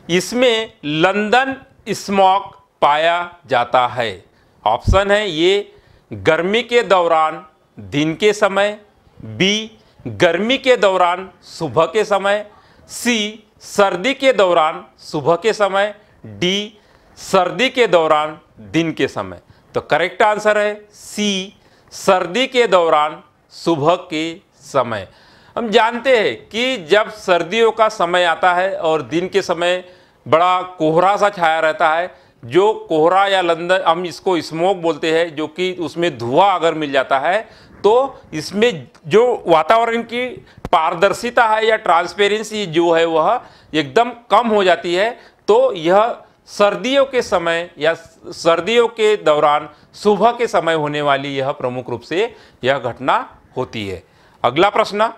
इसमें लंदन स्मॉग पाया जाता है। ऑप्शन है ये गर्मी के दौरान दिन के समय, बी गर्मी के दौरान सुबह के समय, सी सर्दी के दौरान सुबह के समय, डी सर्दी के दौरान दिन के समय। तो करेक्ट आंसर है सी सर्दी के दौरान सुबह के समय। हम जानते हैं कि जब सर्दियों का समय आता है और दिन के समय बड़ा कोहरा सा छाया रहता है, जो कोहरा या लंदन हम इसको स्मोक बोलते हैं, जो कि उसमें धुआं अगर मिल जाता है तो इसमें जो वातावरण की पारदर्शिता है या ट्रांसपेरेंसी जो है वह एकदम कम हो जाती है। तो यह सर्दियों के समय या सर्दियों के दौरान सुबह के समय होने वाली यह प्रमुख रूप से यह घटना होती है। अगला प्रश्न,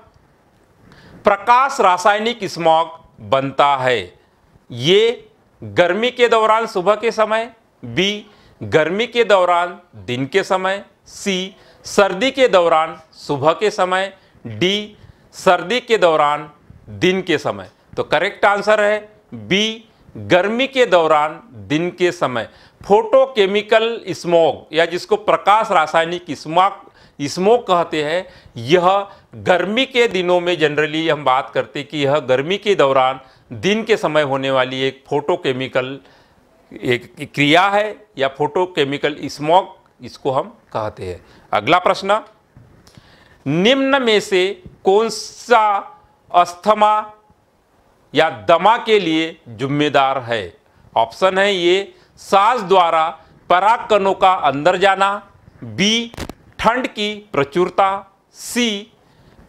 प्रकाश रासायनिक स्मॉग बनता है? ये गर्मी के दौरान सुबह के समय, बी गर्मी के दौरान दिन के समय, सी सर्दी के दौरान सुबह के समय, डी सर्दी के दौरान दिन के समय। तो करेक्ट आंसर है बी गर्मी के दौरान दिन के समय। फोटोकेमिकल स्मॉग या जिसको प्रकाश रासायनिक स्मॉग कहते हैं, यह गर्मी के दिनों में जनरली हम बात करते हैं कि यह गर्मी के दौरान दिन के समय होने वाली एक फोटोकेमिकल एक क्रिया है या फोटोकेमिकल स्मॉग इसको हम कहते हैं। अगला प्रश्न, निम्न में से कौन सा अस्थमा या दमा के लिए जिम्मेदार है? ऑप्शन है ये सांस द्वारा पराग कणों का अंदर जाना, बी ठंड की प्रचुरता, सी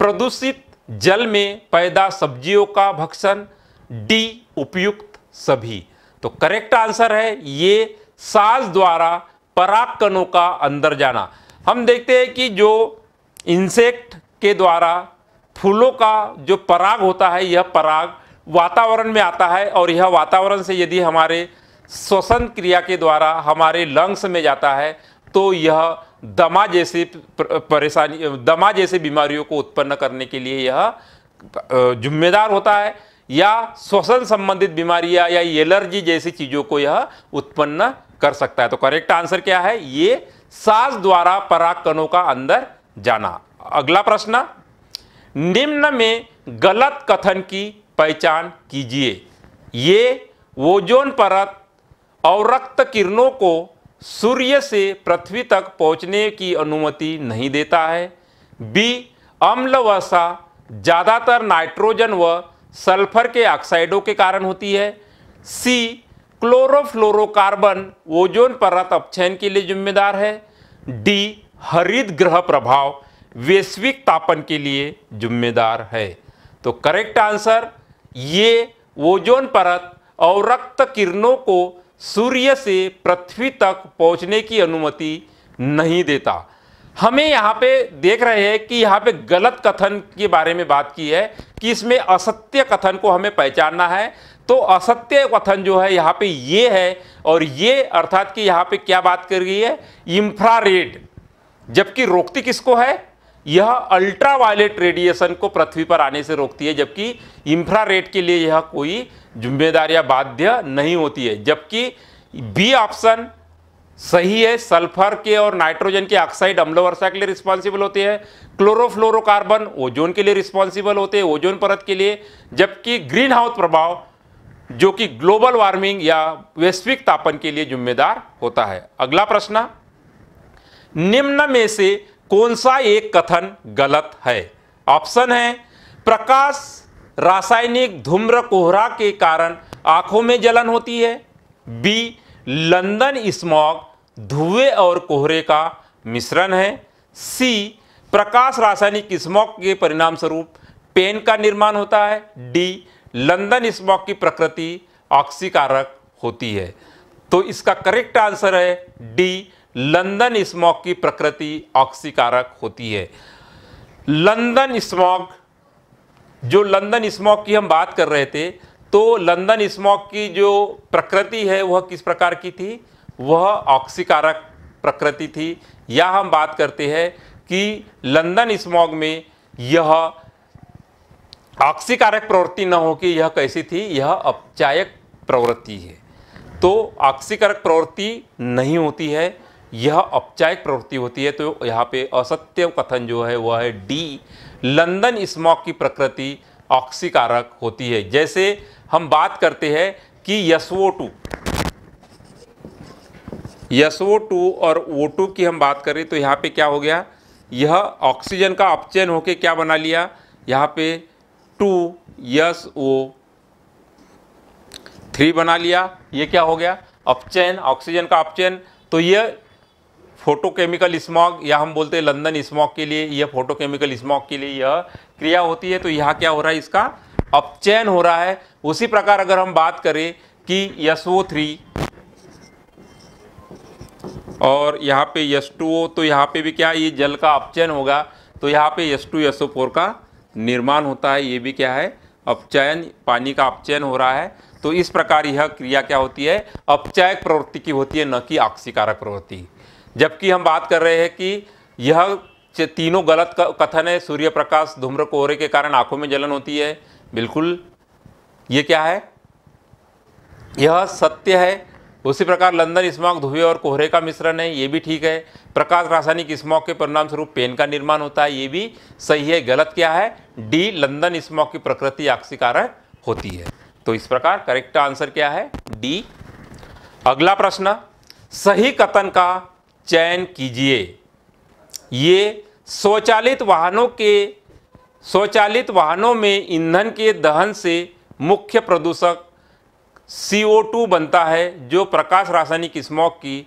प्रदूषित जल में पैदा सब्जियों का भक्षण, डी उपयुक्त सभी। तो करेक्ट आंसर है ये सांस द्वारा पराग कणों का अंदर जाना। हम देखते हैं कि जो इंसेक्ट के द्वारा फूलों का जो पराग होता है, यह पराग वातावरण में आता है और यह वातावरण से यदि हमारे श्वसन क्रिया के द्वारा हमारे लंग्स में जाता है तो यह दमा जैसी परेशानी, दमा जैसी बीमारियों को उत्पन्न करने के लिए यह जिम्मेदार होता है, या श्वसन संबंधित बीमारियां या एलर्जी जैसी चीज़ों को यह उत्पन्न कर सकता है। तो करेक्ट आंसर क्या है? ये सांस द्वारा पराग कणों का अंदर जाना। अगला प्रश्न, निम्न में गलत कथन की पहचान कीजिए। ये ओजोन परत अवरक्त किरणों को सूर्य से पृथ्वी तक पहुंचने की अनुमति नहीं देता है, बी अम्ल वर्षा ज़्यादातर नाइट्रोजन व सल्फर के ऑक्साइडों के कारण होती है, सी क्लोरोफ्लोरोकार्बन ओजोन परत अपक्षय के लिए जिम्मेदार है, डी हरित ग्रह प्रभाव वैश्विक तापन के लिए जिम्मेदार है। तो करेक्ट आंसर ये ओजोन परत अवरक्त किरणों को सूर्य से पृथ्वी तक पहुंचने की अनुमति नहीं देता। हमें यहाँ पे देख रहे हैं कि यहाँ पे गलत कथन के बारे में बात की है कि इसमें असत्य कथन को हमें पहचानना है। तो असत्य कथन जो है यहाँ पे ये है, और ये अर्थात कि यहाँ पे क्या बात कर रही है, इंफ्रारेड, जबकि रोकती किसको है? यह अल्ट्रावायलेट रेडिएशन को पृथ्वी पर आने से रोकती है, जबकि इंफ्रारेड के लिए यह कोई जिम्मेदार या बाध्य नहीं होती है। जबकि बी ऑप्शन सही है, सल्फर के और नाइट्रोजन के ऑक्साइड अम्ल वर्षा के लिए रिस्पॉन्सिबल होते हैं, क्लोरोफ्लोरोकार्बन ओजोन के लिए रिस्पॉन्सिबल होते हैं, ओजोन परत के लिए, जबकि ग्रीन हाउस प्रभाव जो कि ग्लोबल वार्मिंग या वैश्विक तापन के लिए जिम्मेदार होता है। अगला प्रश्न, निम्न में से कौन सा एक कथन गलत है? ऑप्शन है प्रकाश रासायनिक धूम्र कोहरा के कारण आंखों में जलन होती है, बी लंदन स्मॉग धुएं और कोहरे का मिश्रण है, सी प्रकाश रासायनिक स्मॉग के परिणाम स्वरूप पेन का निर्माण होता है, डी लंदन स्मॉग की प्रकृति ऑक्सीकारक होती है। तो इसका करेक्ट आंसर है डी लंदन स्मॉग की प्रकृति ऑक्सीकारक होती है। लंदन स्मॉग, जो लंदन स्मॉग की हम बात कर रहे थे, तो लंदन स्मॉग की जो प्रकृति है वह किस प्रकार की थी? वह ऑक्सीकारक प्रकृति थी। या हम बात करते हैं कि लंदन स्मॉग में यह ऑक्सीकारक प्रवृत्ति न हो कि यह कैसी थी? यह अपचायक प्रवृत्ति है। तो ऑक्सीकारक प्रवृत्ति नहीं होती है, यह अपचायक प्रवृत्ति होती है। तो यहाँ पे असत्य कथन जो है वह है डी लंदन स्मॉग की प्रकृति ऑक्सीकारक होती है। जैसे हम बात करते हैं कि SO2 और O2 की हम बात करें तो यहाँ पे क्या हो गया? यह ऑक्सीजन का अपचयन होके क्या बना लिया? यहाँ पे 2SO3 बना लिया। ये क्या हो गया? अपचयन, ऑक्सीजन का अपचयन। तो यह फोटोकेमिकल स्मॉग या हम बोलते हैं लंदन स्मॉग के लिए, यह फोटोकेमिकल स्मॉग के लिए यह क्रिया होती है। तो यहाँ क्या हो रहा है? इसका अपचयन हो रहा है। उसी प्रकार अगर हम बात करें कि SO3 और यहाँ पे H2O, तो यहाँ पे भी क्या, ये जल का अपचयन होगा, तो यहाँ पे H2SO4 का निर्माण होता है, ये भी क्या है, अपचयन, पानी का अपचयन हो रहा है। तो इस प्रकार यह क्रिया क्या होती है, अपचायक प्रवृत्ति की होती है, न कि आक्सीकारक प्रवृत्ति। जबकि हम बात कर रहे हैं कि यह तीनों गलत कथन है। सूर्य प्रकाश, धूम्र, कोहरे के कारण आंखों में जलन होती है, बिल्कुल ये क्या है, यह सत्य है। उसी प्रकार लंदन स्मॉग धुएं और कोहरे का मिश्रण है, ये भी ठीक है। प्रकाश रासायनिक स्मॉग के परिणाम स्वरूप पेन का निर्माण होता है, ये भी सही है। गलत क्या है, डी, लंदन स्मॉग की प्रकृति आक्सीकारक होती है। तो इस प्रकार करेक्ट आंसर क्या है, डी। अगला प्रश्न, सही कथन का चयन कीजिए। ये स्वचालित वाहनों में ईंधन के दहन से मुख्य प्रदूषक CO2 बनता है, जो प्रकाश रासायनिक स्मॉग की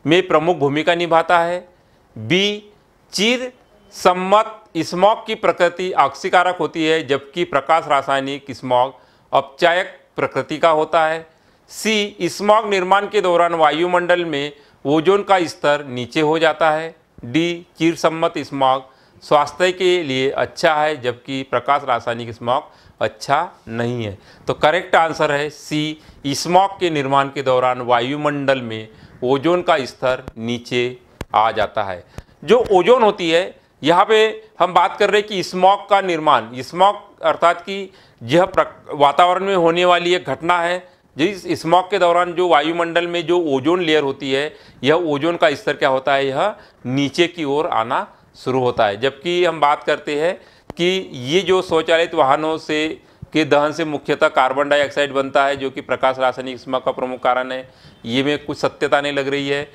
में प्रमुख भूमिका निभाता है। बी, चिर सम्मत स्मॉग की प्रकृति आक्सीकारक होती है, जबकि प्रकाश रासायनिक स्मॉग अपचायक प्रकृति का होता है। सी, स्मॉग निर्माण के दौरान वायुमंडल में ओजोन का स्तर नीचे हो जाता है। डी, चिर सम्मत स्मॉग स्वास्थ्य के लिए अच्छा है, जबकि प्रकाश रासायनिक स्मॉग अच्छा नहीं है। तो करेक्ट आंसर है सी, स्मॉग के निर्माण के दौरान वायुमंडल में ओजोन का स्तर नीचे आ जाता है। जो ओजोन होती है, यहाँ पे हम बात कर रहे हैं कि स्मॉग का निर्माण, स्मॉग अर्थात कि यह वातावरण में होने वाली एक घटना है। जिस स्मॉग के दौरान जो वायुमंडल में जो ओजोन लेयर होती है, यह ओजोन का स्तर क्या होता है, यह नीचे की ओर आना शुरू होता है। जबकि हम बात करते हैं कि ये जो स्वचालित वाहनों से के दहन से मुख्यतः कार्बन डाइऑक्साइड बनता है, जो कि प्रकाश रासायनिक स्मॉग का प्रमुख कारण है। ये में कुछ सत्यता नहीं लग रही है।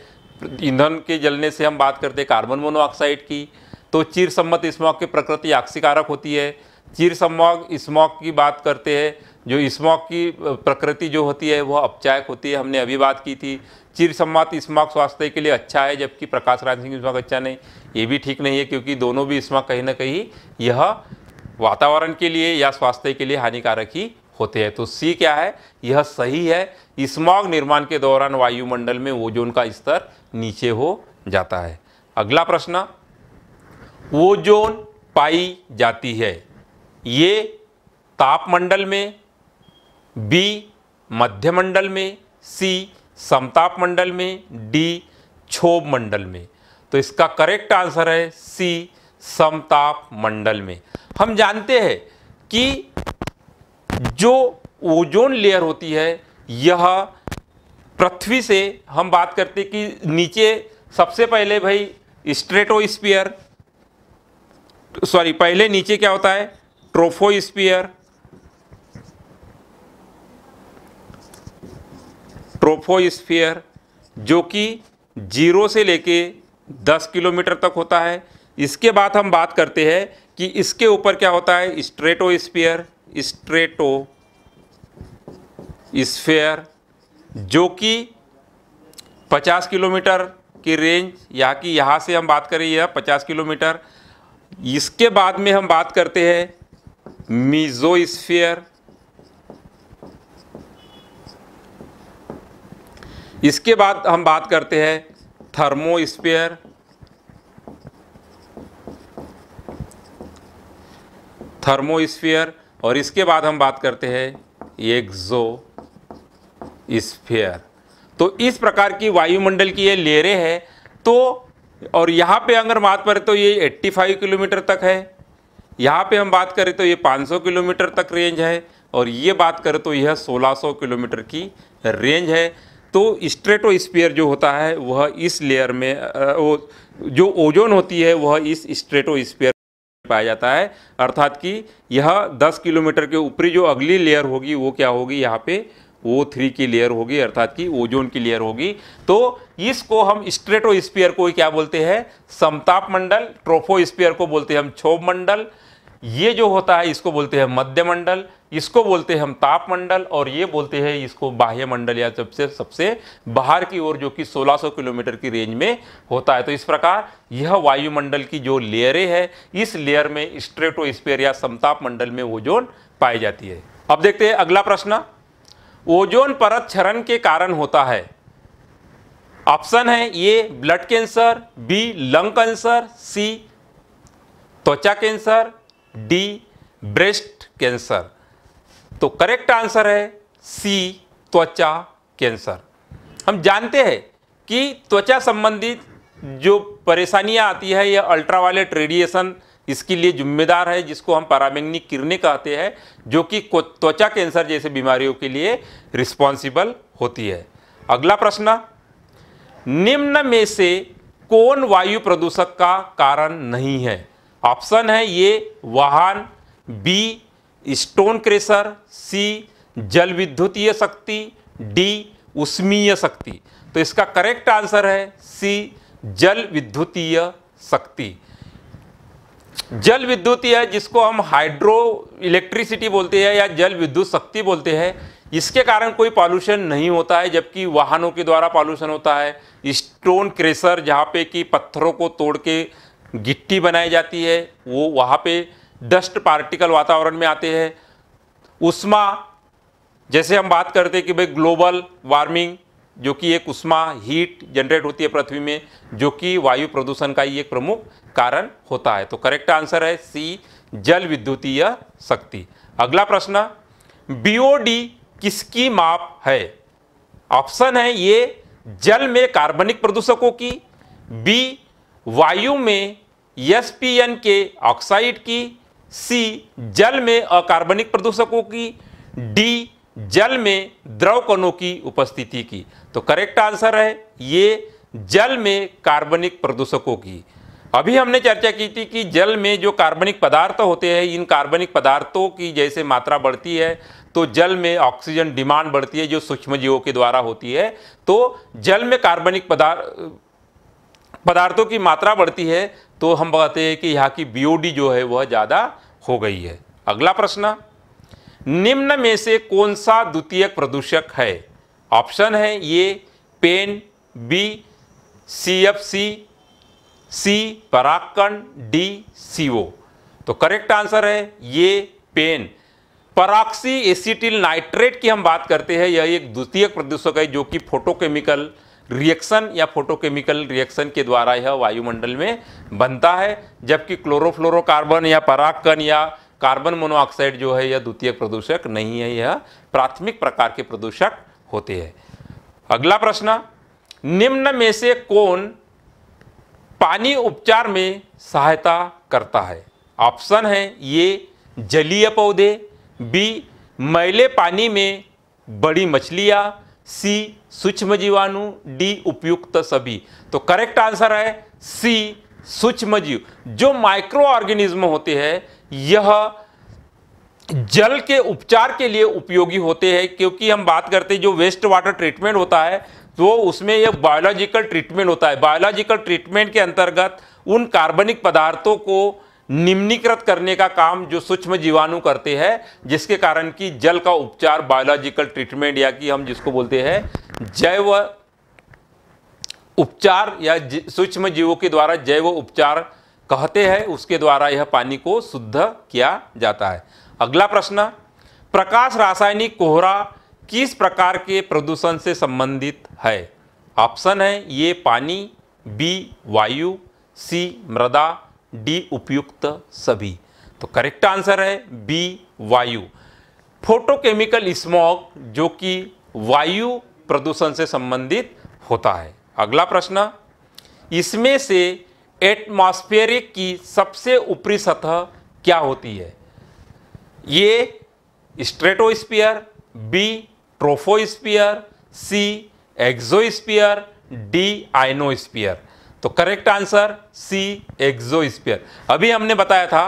ईंधन के जलने से हम बात करते हैं कार्बन मोनोऑक्साइड की। तो चिर सम्मत स्मॉग की प्रकृति आक्सीकारक होती है। चिर सम्मत स्मॉग की बात करते हैं, जो स्मॉग की प्रकृति जो होती है वह अपचायक होती है, हमने अभी बात की थी। चिर सम्मत स्मॉग स्वास्थ्य के लिए अच्छा है, जबकि प्रकाश रासायनिक स्मॉग अच्छा नहीं, ये भी ठीक नहीं है, क्योंकि दोनों भी स्मॉग कहीं ना कहीं यह वातावरण के लिए या स्वास्थ्य के लिए हानिकारक ही होते हैं। तो सी क्या है, यह सही है। स्मॉग निर्माण के दौरान वायुमंडल में ओजोन का स्तर नीचे हो जाता है। अगला प्रश्न, ओजोन पाई जाती है, ये तापमंडल में, बी मध्यमंडल में, सी समताप मंडल में, डी क्षोभ मंडल में। तो इसका करेक्ट आंसर है सी, समताप मंडल में। हम जानते हैं कि जो ओजोन लेयर होती है, यह पृथ्वी से हम बात करते हैं कि नीचे सबसे पहले भाई स्ट्रेटोस्फीयर, पहले नीचे क्या होता है, ट्रोफोस्फीयर, जो कि 0 से लेके 10 किलोमीटर तक होता है। इसके बाद हम बात करते हैं कि इसके ऊपर क्या होता है, स्ट्रेटोस्फीयर, जो कि 50 किलोमीटर की रेंज, यहाँ से हम बात करें यह 50 किलोमीटर। इसके बाद में हम बात करते हैं मीजोस्फीयर, इसके बाद हम बात करते हैं थर्मोस्फीयर, और इसके बाद हम बात करते हैं एक्सोस्फीयर। तो इस प्रकार की वायुमंडल की ये लेयरें हैं। तो और यहाँ पे अगर बात करें तो ये 85 किलोमीटर तक है, यहाँ पे हम बात करें तो ये 500 किलोमीटर तक रेंज है, और ये बात करें तो यह 1600 किलोमीटर की रेंज है। तो स्ट्रेटोस्फीयर जो होता है वह इस लेयर में, जो ओजोन होती है वह इस स्ट्रेटोस्फीयर में पाया जाता है। अर्थात कि यह 10 किलोमीटर के ऊपरी जो अगली लेयर होगी वो क्या होगी, यहाँ पे O3 की लेयर होगी, अर्थात कि ओजोन की लेयर होगी। तो इसको हम स्ट्रेटोस्फीयर को क्या बोलते हैं, समताप मंडल। ट्रोफोस्फीयर को बोलते हैं हम क्षोभ मंडल। ये जो होता है इसको बोलते हैं मध्य मंडल, इसको बोलते हैं हम ताप मंडल, और ये बोलते हैं इसको बाह्य मंडल, या सबसे बाहर की ओर, जो कि 1600 किलोमीटर की रेंज में होता है। तो इस प्रकार यह वायुमंडल की जो लेयरें हैं, इस लेयर में स्ट्रेटोस्फीयर या समताप मंडल में ओजोन पाई जाती है। अब देखते हैं अगला प्रश्न, ओजोन परत क्षरण के कारण होता है। ऑप्शन है A blood cancer, B lung cancer, C त्वचा कैंसर, डी ब्रेस्ट कैंसर। तो करेक्ट आंसर है सी, त्वचा कैंसर। हम जानते हैं कि त्वचा संबंधित जो परेशानियां आती है यह अल्ट्रावायलेट रेडिएशन इसके लिए जिम्मेदार है, जिसको हम पराबैंगनी किरणें कहते हैं, जो कि त्वचा कैंसर जैसे बीमारियों के लिए रिस्पॉन्सिबल होती है। अगला प्रश्न, निम्न में से कौन वायु प्रदूषक का कारण नहीं है? ऑप्शन है ए वाहन, बी स्टोन क्रशर, सी जल विद्युतीय शक्ति, डी उष्मीय शक्ति। तो इसका करेक्ट आंसर है सी जल विद्युतीय शक्ति। जल विद्युतीय जिसको हम हाइड्रो इलेक्ट्रिसिटी बोलते हैं या जल विद्युत शक्ति बोलते हैं, इसके कारण कोई पॉल्यूशन नहीं होता है, जबकि वाहनों के द्वारा पॉल्यूशन होता है। स्टोन क्रशर जहाँ पे कि पत्थरों को तोड़ के गिट्टी बनाई जाती है, वो वहाँ पे डस्ट पार्टिकल वातावरण में आते हैं। उष्मा जैसे हम बात करते हैं कि भाई ग्लोबल वार्मिंग, जो कि एक उष्मा हीट जनरेट होती है पृथ्वी में, जो कि वायु प्रदूषण का ही एक प्रमुख कारण होता है। तो करेक्ट आंसर है सी जल विद्युतीय शक्ति। अगला प्रश्न, बीओडी किसकी माप है? ऑप्शन है ए जल में कार्बनिक प्रदूषकों की, बी वायु में एसपीएन के ऑक्साइड की, सी जल में अकार्बनिक प्रदूषकों की, डी जल में द्रव कणों की उपस्थिति की। तो करेक्ट आंसर है ये जल में कार्बनिक प्रदूषकों की। अभी हमने चर्चा की थी कि जल में जो कार्बनिक पदार्थ होते हैं, इन कार्बनिक पदार्थों की जैसे मात्रा बढ़ती है तो जल में ऑक्सीजन डिमांड बढ़ती है, जो सूक्ष्मजीवों के द्वारा होती है। तो जल में कार्बनिक पदार्थों की मात्रा बढ़ती है तो हम कहते हैं कि यहाँ की बीओडी जो है वह ज़्यादा हो गई है। अगला प्रश्न, निम्न में से कौन सा द्वितीयक प्रदूषक है? ऑप्शन है ए पेन, बी सीएफसी, सी परागकण, डी सीओ। तो करेक्ट आंसर है ये पेन। परऑक्सी एसिटिल नाइट्रेट की हम बात करते हैं, यह एक द्वितीयक प्रदूषक है जो कि फोटोकेमिकल रिएक्शन या फोटोकेमिकल रिएक्शन के द्वारा यह वायुमंडल में बनता है, जबकि क्लोरोफ्लोरोकार्बन या परागकण या कार्बन मोनोऑक्साइड जो है यह द्वितीयक प्रदूषक नहीं है, यह प्राथमिक प्रकार के प्रदूषक होते हैं। अगला प्रश्न, निम्न में से कौन पानी उपचार में सहायता करता है? ऑप्शन है ए जलीय पौधे, बी मैले पानी में बड़ी मछलियां, सी सूक्ष्म जीवाणु, डी उपयुक्त सभी। तो करेक्ट आंसर है सी सूक्ष्म जीव। जो माइक्रो ऑर्गेनिज्म होते हैं यह जल के उपचार के लिए उपयोगी होते हैं, क्योंकि हम बात करते हैं जो वेस्ट वाटर ट्रीटमेंट होता है तो उसमें यह बायोलॉजिकल ट्रीटमेंट होता है। बायोलॉजिकल ट्रीटमेंट के अंतर्गत उन कार्बनिक पदार्थों को निम्नीकृत करने का काम जो सूक्ष्म जीवाणु करते हैं, जिसके कारण कि जल का उपचार बायोलॉजिकल ट्रीटमेंट या कि हम जिसको बोलते हैं जैव उपचार या सूक्ष्म जीवों के द्वारा जैव उपचार कहते हैं, उसके द्वारा यह पानी को शुद्ध किया जाता है। अगला प्रश्न, प्रकाश रासायनिक कोहरा किस प्रकार के प्रदूषण से संबंधित है? ऑप्शन है ये पानी, बी वायु, सी मृदा, डी उपयुक्त सभी। तो करेक्ट आंसर है बी वायु। फोटोकेमिकल स्मॉग जो कि वायु प्रदूषण से संबंधित होता है। अगला प्रश्न, इसमें से एटमॉस्फेरिक की सबसे ऊपरी सतह क्या होती है? ए स्ट्रेटोस्फीयर, बी ट्रोफोस्फीयर, सी एक्सोस्फीयर, डी आयनोस्फीयर। तो करेक्ट आंसर सी एक्सोस्फीयर। अभी हमने बताया था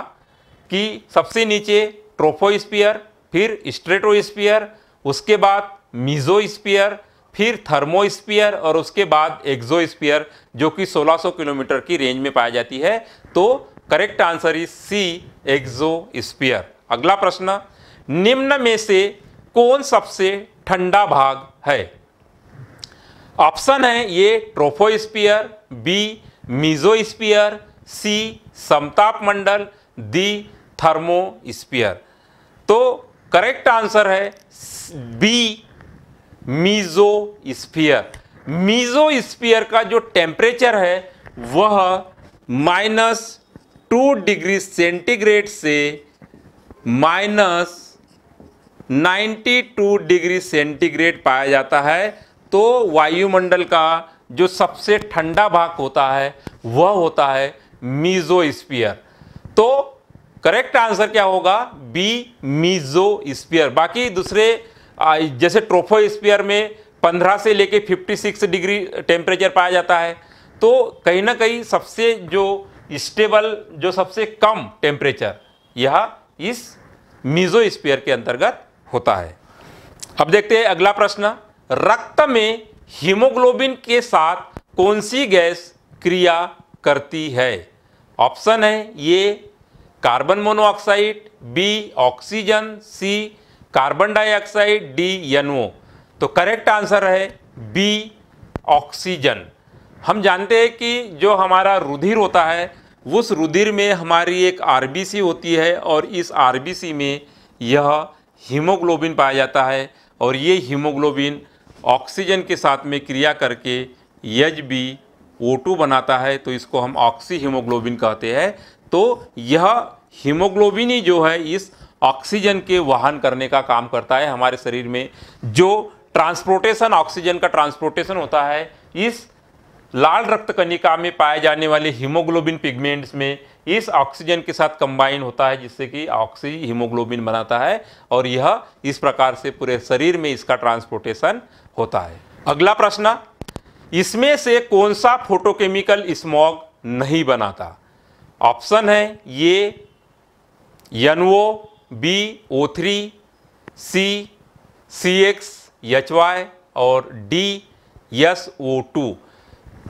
कि सबसे नीचे ट्रोफोस्फीयर, फिर स्ट्रेटोस्फीयर, उसके बाद मीजोस्फीयर, फिर थर्मोस्फीयर और उसके बाद एक्सोस्फीयर जो कि 1600 किलोमीटर की रेंज में पाई जाती है। तो correct answer is C exosphere. अगला प्रश्न, निम्न में से कौन सबसे ठंडा भाग है? ऑप्शन है ये ट्रोफोस्फीयर, बी मीजोस्फीयर, सी समताप मंडल, डी थर्मोस्फीयर। तो करेक्ट आंसर है बी मीजोस्फीयर। मीजोस्फीयर का जो टेम्परेचर है वह -2 डिग्री सेंटीग्रेड से -92 डिग्री सेंटीग्रेड पाया जाता है। तो वायुमंडल का जो सबसे ठंडा भाग होता है वह होता है मीजोस्फीयर। तो करेक्ट आंसर क्या होगा? B, mesosphere. बाकी दूसरे जैसे ट्रोपोस्फीयर में 15 से लेके 56 डिग्री टेम्परेचर पाया जाता है। तो कहीं ना कहीं सबसे जो स्टेबल, जो सबसे कम टेम्परेचर यह इस मीजोस्फीयर के अंतर्गत होता है। अब देखते हैं अगला प्रश्न। रक्त में हीमोग्लोबिन के साथ कौन सी गैस क्रिया करती है? ऑप्शन है ये कार्बन मोनोऑक्साइड, बी ऑक्सीजन, सी कार्बन डाइऑक्साइड, डी NO। तो करेक्ट आंसर है बी ऑक्सीजन। हम जानते हैं कि जो हमारा रुधिर होता है उस रुधिर में हमारी एक RBC होती है और इस RBC में यह हीमोग्लोबिन पाया जाता है और ये हीमोग्लोबिन ऑक्सीजन के साथ में क्रिया करके HbO2 बनाता है। तो इसको हम ऑक्सी हीमोग्लोबिन कहते हैं। तो यह हीमोग्लोबिन ही जो है इस ऑक्सीजन के वहन करने का काम करता है। हमारे शरीर में जो ट्रांसपोर्टेशन, ऑक्सीजन का ट्रांसपोर्टेशन होता है, इस लाल रक्त कणिका में पाए जाने वाले हीमोग्लोबिन पिगमेंट्स में इस ऑक्सीजन के साथ कंबाइन होता है, जिससे कि ऑक्सी हीमोग्लोबिन बनाता है और यह इस प्रकार से पूरे शरीर में इसका ट्रांसपोर्टेशन होता है। अगला प्रश्न, इसमें से कौन सा फोटोकेमिकल स्मॉग नहीं बनाता? ऑप्शन है ये NO, बी O3, सी CXHY और डी SO2।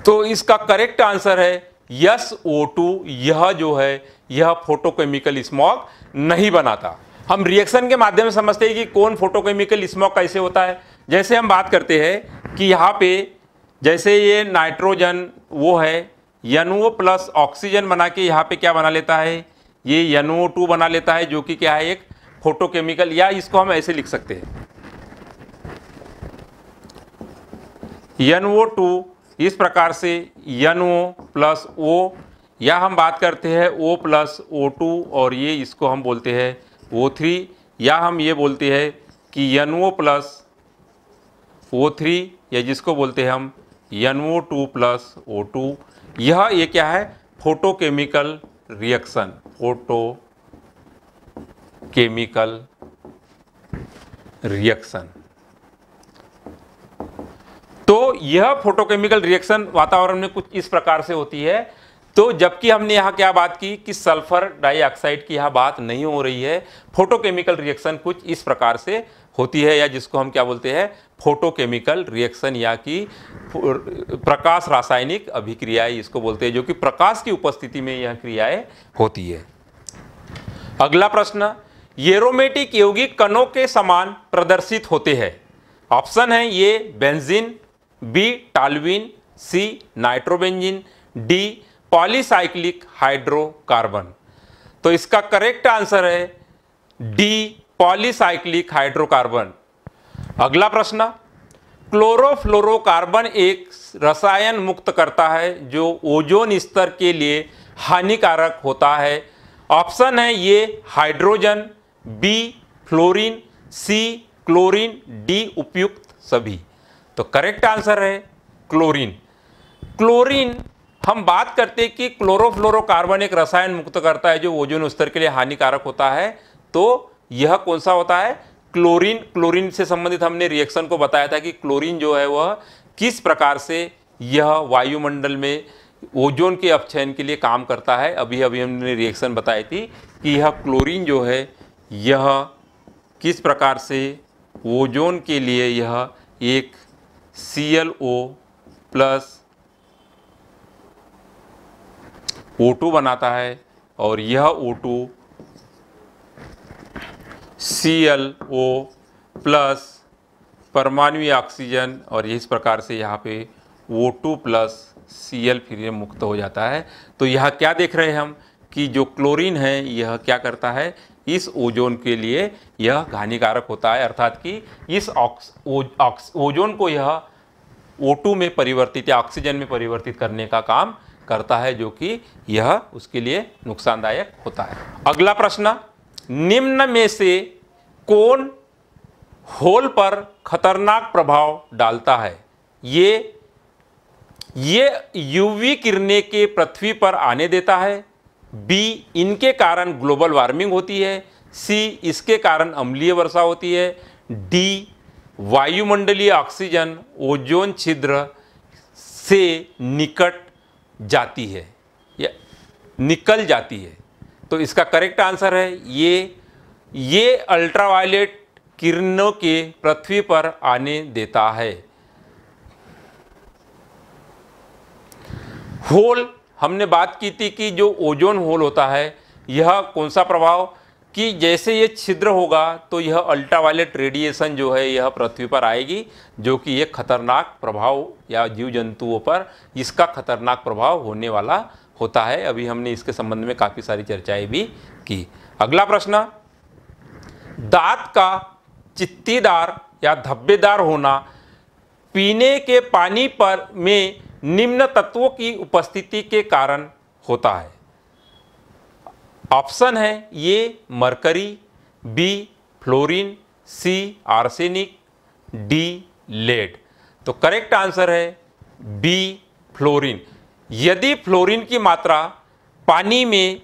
तो इसका करेक्ट आंसर है SO2। यह जो है यह फोटोकेमिकल स्मॉग नहीं बनाता। हम रिएक्शन के माध्यम से समझते हैं कि कौन फोटोकेमिकल स्मॉग कैसे होता है। जैसे हम बात करते हैं कि यहाँ पे जैसे ये नाइट्रोजन वो है NO प्लस ऑक्सीजन बना के यहाँ पे क्या बना लेता है, ये NO2 बना लेता है, जो कि क्या है एक फोटोकेमिकल, या इसको हम ऐसे लिख सकते हैं NO2 इस प्रकार से NO प्लस O, या हम बात करते हैं O प्लस O2 और ये इसको हम बोलते हैं O3, या हम ये बोलते हैं कि NO प्लस O3 या जिसको बोलते हैं हम NO2 प्लस O2। यह ये क्या है? Photochemical reaction, photochemical reaction. तो यह फोटोकेमिकल रिएक्शन वातावरण में कुछ इस प्रकार से होती है। तो जबकि हमने यहाँ क्या बात की कि सल्फर डाइऑक्साइड की यहाँ बात नहीं हो रही है, फोटोकेमिकल रिएक्शन कुछ इस प्रकार से होती है, या जिसको हम क्या बोलते हैं फोटोकेमिकल रिएक्शन, या कि प्रकाश रासायनिक अभिक्रियाएं इसको बोलते हैं, जो कि प्रकाश की उपस्थिति में यह क्रियाएं होती है। अगला प्रश्न, एरोमेटिक यौगिक कणों के समान प्रदर्शित होते हैं। ऑप्शन है ये बेंजीन, बी टॉल्यूइन, सी नाइट्रोबेंजीन, डी पॉलीसाइक्लिक हाइड्रोकार्बन। तो इसका करेक्ट आंसर है डी पॉलीसाइक्लिक हाइड्रोकार्बन। अगला प्रश्न, क्लोरोफ्लोरोकार्बन एक रसायन मुक्त करता है जो ओजोन स्तर के लिए हानिकारक होता है। ऑप्शन है ये हाइड्रोजन, बी फ्लोरीन, सी क्लोरीन, डी उपयुक्त सभी। तो करेक्ट आंसर है क्लोरीन। क्लोरीन हम बात करते हैं कि क्लोरोफ्लोरोकार्बन एक रसायन मुक्त करता है जो ओजोन स्तर के लिए हानिकारक होता है। तो यह कौन सा होता है? क्लोरीन। क्लोरीन से संबंधित हमने रिएक्शन को बताया था कि क्लोरीन जो है वह किस प्रकार से यह वायुमंडल में ओजोन के अपक्षयन के लिए काम करता है। अभी अभी हमने रिएक्शन बताई थी कि यह क्लोरीन जो है यह किस प्रकार से ओजोन के लिए यह एक ClO प्लस O2 बनाता है और यह O2 ClO प्लस परमाणु ऑक्सीजन और इस प्रकार से यहाँ पे O2 प्लस Cl फिर मुक्त हो जाता है। तो यह क्या देख रहे हैं हम कि जो क्लोरीन है यह क्या करता है, इस ओजोन के लिए यह हानिकारक होता है, अर्थात कि इस ओजोन को यह O2 में परिवर्तित या ऑक्सीजन में परिवर्तित करने का काम करता है, जो कि यह उसके लिए नुकसानदायक होता है। अगला प्रश्न, निम्न में से कौन होल पर खतरनाक प्रभाव डालता है? ये यूवी किरणें के पृथ्वी पर आने देता है, बी इनके कारण ग्लोबल वार्मिंग होती है, सी इसके कारण अम्लीय वर्षा होती है, डी वायुमंडलीय ऑक्सीजन ओजोन छिद्र से निकट जाती है या निकल जाती है। तो इसका करेक्ट आंसर है ये अल्ट्रावायलेट किरणों के पृथ्वी पर आने देता है। होल हमने बात की थी कि जो ओजोन होल होता है यह कौन सा प्रभाव कि जैसे ये छिद्र होगा तो यह अल्ट्रावायलेट रेडिएशन जो है यह पृथ्वी पर आएगी, जो कि एक खतरनाक प्रभाव या जीव जंतुओं पर इसका खतरनाक प्रभाव होने वाला होता है। अभी हमने इसके संबंध में काफ़ी सारी चर्चाएं भी की। अगला प्रश्न, दांत का चित्तीदार या धब्बेदार होना पीने के पानी पर में निम्न तत्वों की उपस्थिति के कारण होता है। ऑप्शन है ए मरकरी, बी फ्लोरीन, सी आर्सेनिक, डी लेड। तो करेक्ट आंसर है बी फ्लोरीन। यदि फ्लोरीन की मात्रा पानी में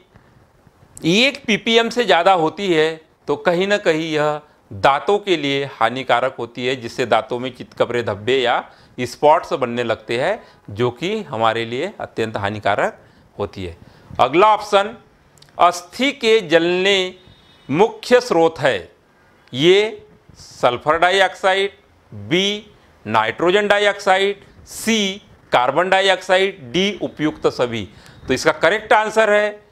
1 ppm से ज़्यादा होती है तो कहीं ना कहीं यह दांतों के लिए हानिकारक होती है, जिससे दांतों में चितकबरे धब्बे या स्पॉट्स बनने लगते हैं, जो कि हमारे लिए अत्यंत हानिकारक होती है। अगला ऑप्शन, अस्थि के जलने मुख्य स्रोत है। ये sulphur dioxide, B nitrogen dioxide, C carbon dioxide, D उपयुक्त सभी। तो इसका करेक्ट आंसर है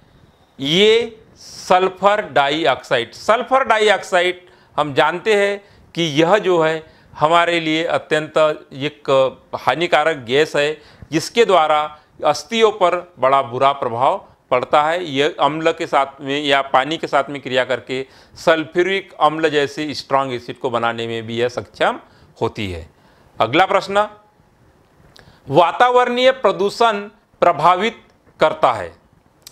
ये सल्फर डाइऑक्साइड। सल्फर डाइऑक्साइड हम जानते हैं कि यह जो है हमारे लिए अत्यंत एक हानिकारक गैस है, जिसके द्वारा अस्थियों पर बड़ा बुरा प्रभाव पड़ता है। यह अम्ल के साथ में या पानी के साथ में क्रिया करके सल्फ्यूरिक अम्ल जैसे स्ट्रॉन्ग एसिड को बनाने में भी यह सक्षम होती है। अगला प्रश्न, वातावरणीय प्रदूषण प्रभावित करता है।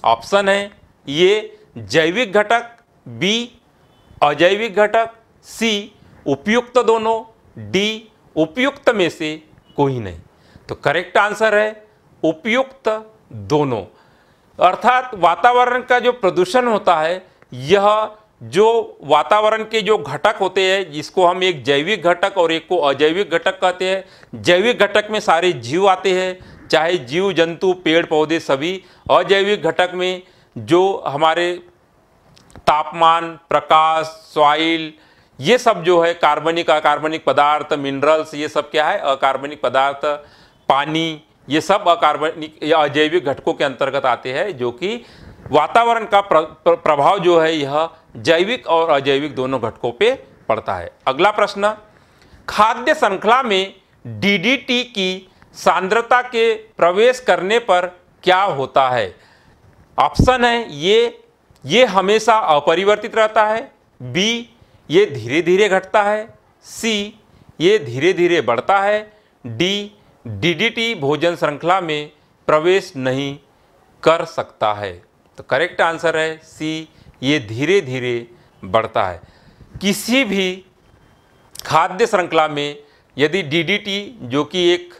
ऑप्शन है ये जैविक घटक, बी अजैविक घटक, सी उपयुक्त दोनों, डी उपयुक्त में से कोई नहीं। तो करेक्ट आंसर है उपयुक्त दोनों। अर्थात वातावरण का जो प्रदूषण होता है, यह जो वातावरण के जो घटक होते हैं, जिसको हम एक जैविक घटक और एक को अजैविक घटक कहते हैं। जैविक घटक में सारे जीव आते हैं, चाहे जीव जंतु पेड़ पौधे सभी। अजैविक घटक में जो हमारे तापमान, प्रकाश, सॉइल, ये सब जो है अकार्बनिक पदार्थ, मिनरल्स, ये सब क्या है अकार्बनिक पदार्थ, पानी, ये सब अकार्बनिक या अजैविक घटकों के अंतर्गत आते हैं, जो कि वातावरण का प्रभाव जो है यह जैविक और अजैविक दोनों घटकों पे पड़ता है। अगला प्रश्न, खाद्य श्रृंखला में डीडीटी की सांद्रता के प्रवेश करने पर क्या होता है? ऑप्शन है ये हमेशा अपरिवर्तित रहता है, बी ये धीरे धीरे घटता है, सी ये धीरे धीरे बढ़ता है, डी डीडीटी भोजन श्रृंखला में प्रवेश नहीं कर सकता है। तो करेक्ट आंसर है सी ये धीरे धीरे बढ़ता है। किसी भी खाद्य श्रृंखला में यदि डीडीटी जो कि एक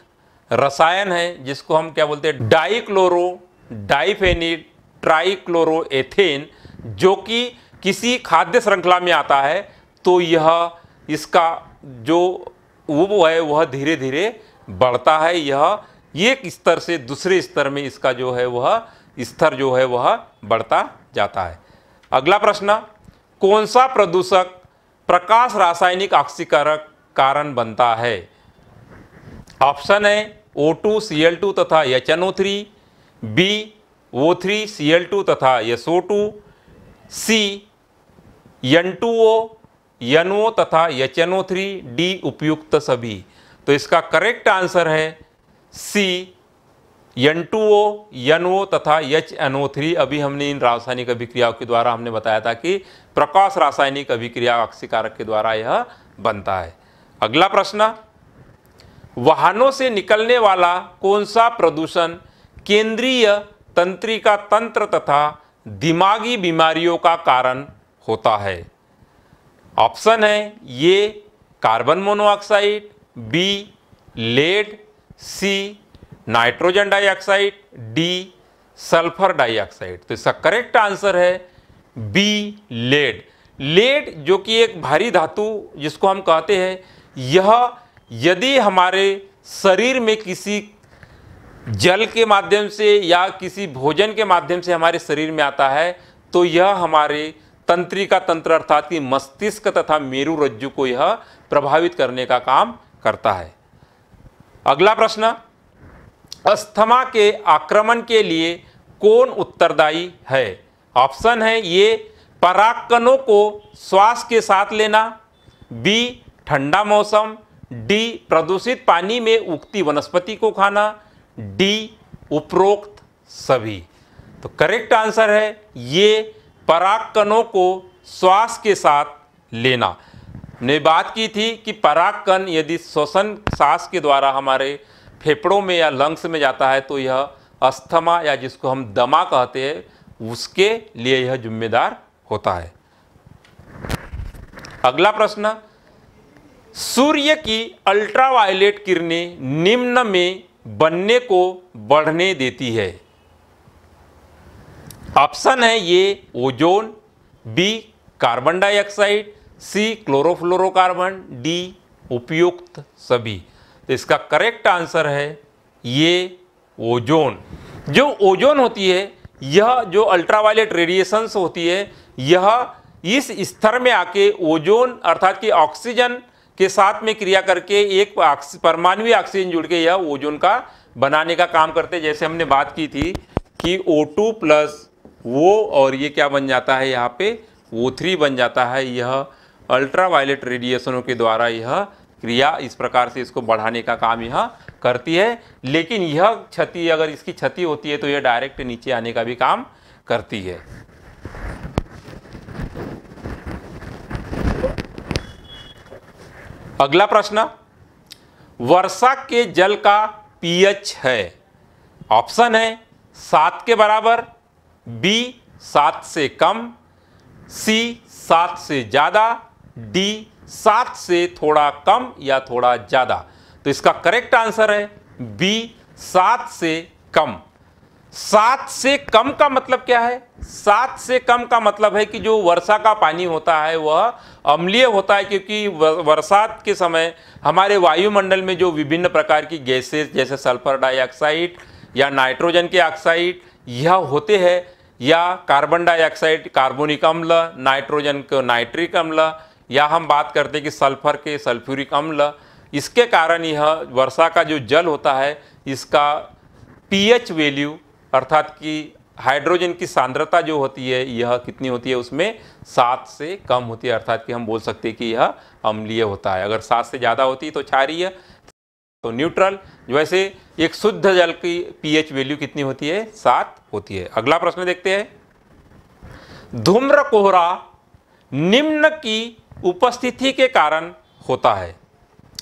रसायन है, जिसको हम क्या बोलते हैं डाइक्लोरो डाइफेनिल ट्राइक्लोरोएथेन, जो कि किसी खाद्य श्रृंखला में आता है, तो यह इसका जो वो है वह धीरे धीरे बढ़ता है। यह एक स्तर से दूसरे स्तर में इसका जो है वह स्तर जो है वह बढ़ता जाता है। अगला प्रश्न, कौन सा प्रदूषक प्रकाश रासायनिक ऑक्सीकरण कारण बनता है? ऑप्शन है O2 Cl2 तथा HNO3, बी O3 Cl2 तथा SO2, सी N2O NO तथा HNO3, डी उपयुक्त सभी। तो इसका करेक्ट आंसर है सी N2O NO तथा HNO3। अभी हमने इन रासायनिक अभिक्रियाओं के द्वारा हमने बताया था कि प्रकाश रासायनिक अभिक्रिया ऑक्सीकारक के द्वारा यह बनता है। अगला प्रश्न, वाहनों से निकलने वाला कौन सा प्रदूषण केंद्रीय तंत्रिका तंत्र तथा दिमागी बीमारियों का कारण होता है। ऑप्शन है ये carbon monoxide, B lead, C nitrogen dioxide, D sulphur dioxide. तो इसका करेक्ट आंसर है बी लेड। लेड जो कि एक भारी धातु जिसको हम कहते हैं, यह यदि हमारे शरीर में किसी जल के माध्यम से या किसी भोजन के माध्यम से हमारे शरीर में आता है तो यह हमारे तंत्रिका तंत्र अर्थात कि मस्तिष्क तथा मेरु रज्जु को यह प्रभावित करने का काम करता है। अगला प्रश्न, अस्थमा के आक्रमण के लिए कौन उत्तरदायी है? ऑप्शन है ये परागकणों को श्वास के साथ लेना, बी ठंडा मौसम, डी प्रदूषित पानी में उगती वनस्पति को खाना, डी उपरोक्त सभी। तो करेक्ट आंसर है ये परागकणों को श्वास के साथ लेना। ने बात की थी कि परागकण यदि श्वसन सांस के द्वारा हमारे फेफड़ों में या लंग्स में जाता है तो यह अस्थमा या जिसको हम दमा कहते हैं उसके लिए यह जिम्मेदार होता है। अगला प्रश्न, सूर्य की अल्ट्रावायलेट किरणें निम्न में बनने को बढ़ने देती है। ऑप्शन है ये ozone, B carbon dioxide, C chlorofluorocarbon, D उपयुक्त सभी। तो इसका करेक्ट आंसर है ये ओजोन। जो ओजोन होती है, यह जो अल्ट्रावायलेट रेडिएशंस होती है, यह इस स्तर में आके ओजोन अर्थात कि ऑक्सीजन के साथ में क्रिया करके एक परमाणु ऑक्सीजन जुड़ के यह ओजोन का बनाने का काम करते हैं। जैसे हमने बात की थी कि O2 प्लस वो और ये क्या बन जाता है, यहाँ पे O3 बन जाता है। यह अल्ट्रावायलेट रेडिएशनों के द्वारा यह क्रिया इस प्रकार से इसको बढ़ाने का काम यह करती है। लेकिन यह क्षति, अगर इसकी क्षति होती है तो यह डायरेक्ट नीचे आने का भी काम करती है। अगला प्रश्न, वर्षा के जल का पीएच है। ऑप्शन है 7 के बराबर, बी 7 से कम, सी 7 से ज़्यादा, डी 7 से थोड़ा कम या थोड़ा ज़्यादा। तो इसका करेक्ट आंसर है बी 7 से कम। 7 से कम का मतलब क्या है? 7 से कम का मतलब है कि जो वर्षा का पानी होता है वह अम्लीय होता है, क्योंकि बरसात के समय हमारे वायुमंडल में जो विभिन्न प्रकार की गैसेस जैसे सल्फर डाइऑक्साइड या नाइट्रोजन के ऑक्साइड यह होते हैं, या कार्बन डाइऑक्साइड कार्बोनिक अम्ल, नाइट्रोजन को नाइट्रिक अम्ल, या हम बात करते हैं कि सल्फर के सल्फ्यूरिक अम्ल, इसके कारण यह वर्षा का जो जल होता है इसका पीएच वैल्यू अर्थात कि हाइड्रोजन की सांद्रता जो होती है यह कितनी होती है, उसमें 7 से कम होती है, अर्थात कि हम बोल सकते हैं कि यह अम्लीय होता है। अगर 7 से ज़्यादा होती तो क्षारीय, तो न्यूट्रल। वैसे एक शुद्ध जल की पीएच वैल्यू कितनी होती है? 7 होती है। अगला प्रश्न देखते हैं, धूम्र कोहरा निम्न की उपस्थिति के कारण होता है।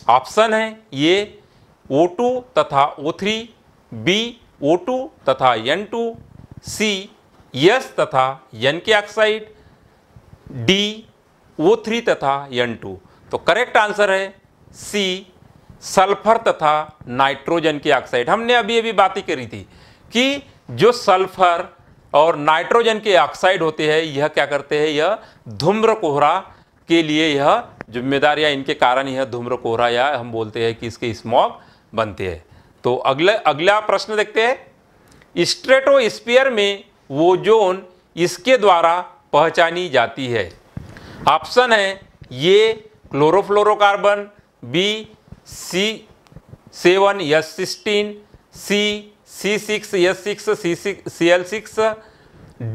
ऑप्शन है ये O2 तथा O3, बी O2 तथा N2, सी S तथा N के ऑक्साइड, डी O3 तथा N2। तो करेक्ट आंसर है सी सल्फर तथा नाइट्रोजन के ऑक्साइड। हमने अभी अभी बातें करी थी कि जो सल्फर और नाइट्रोजन के ऑक्साइड होते हैं यह क्या करते हैं, यह धूम्र कोहरा के लिए यह जिम्मेदार, या इनके कारण यह धूम्र कोहरा या हम बोलते हैं कि इसके स्मॉग बनते हैं। तो अगला प्रश्न देखते हैं, स्ट्रेटोस्फीयर में ओजोन इसके द्वारा पहचानी जाती है। ऑप्शन है ये क्लोरोफ्लोरोकार्बन, बी C7S16, सी C6S6 Cl6,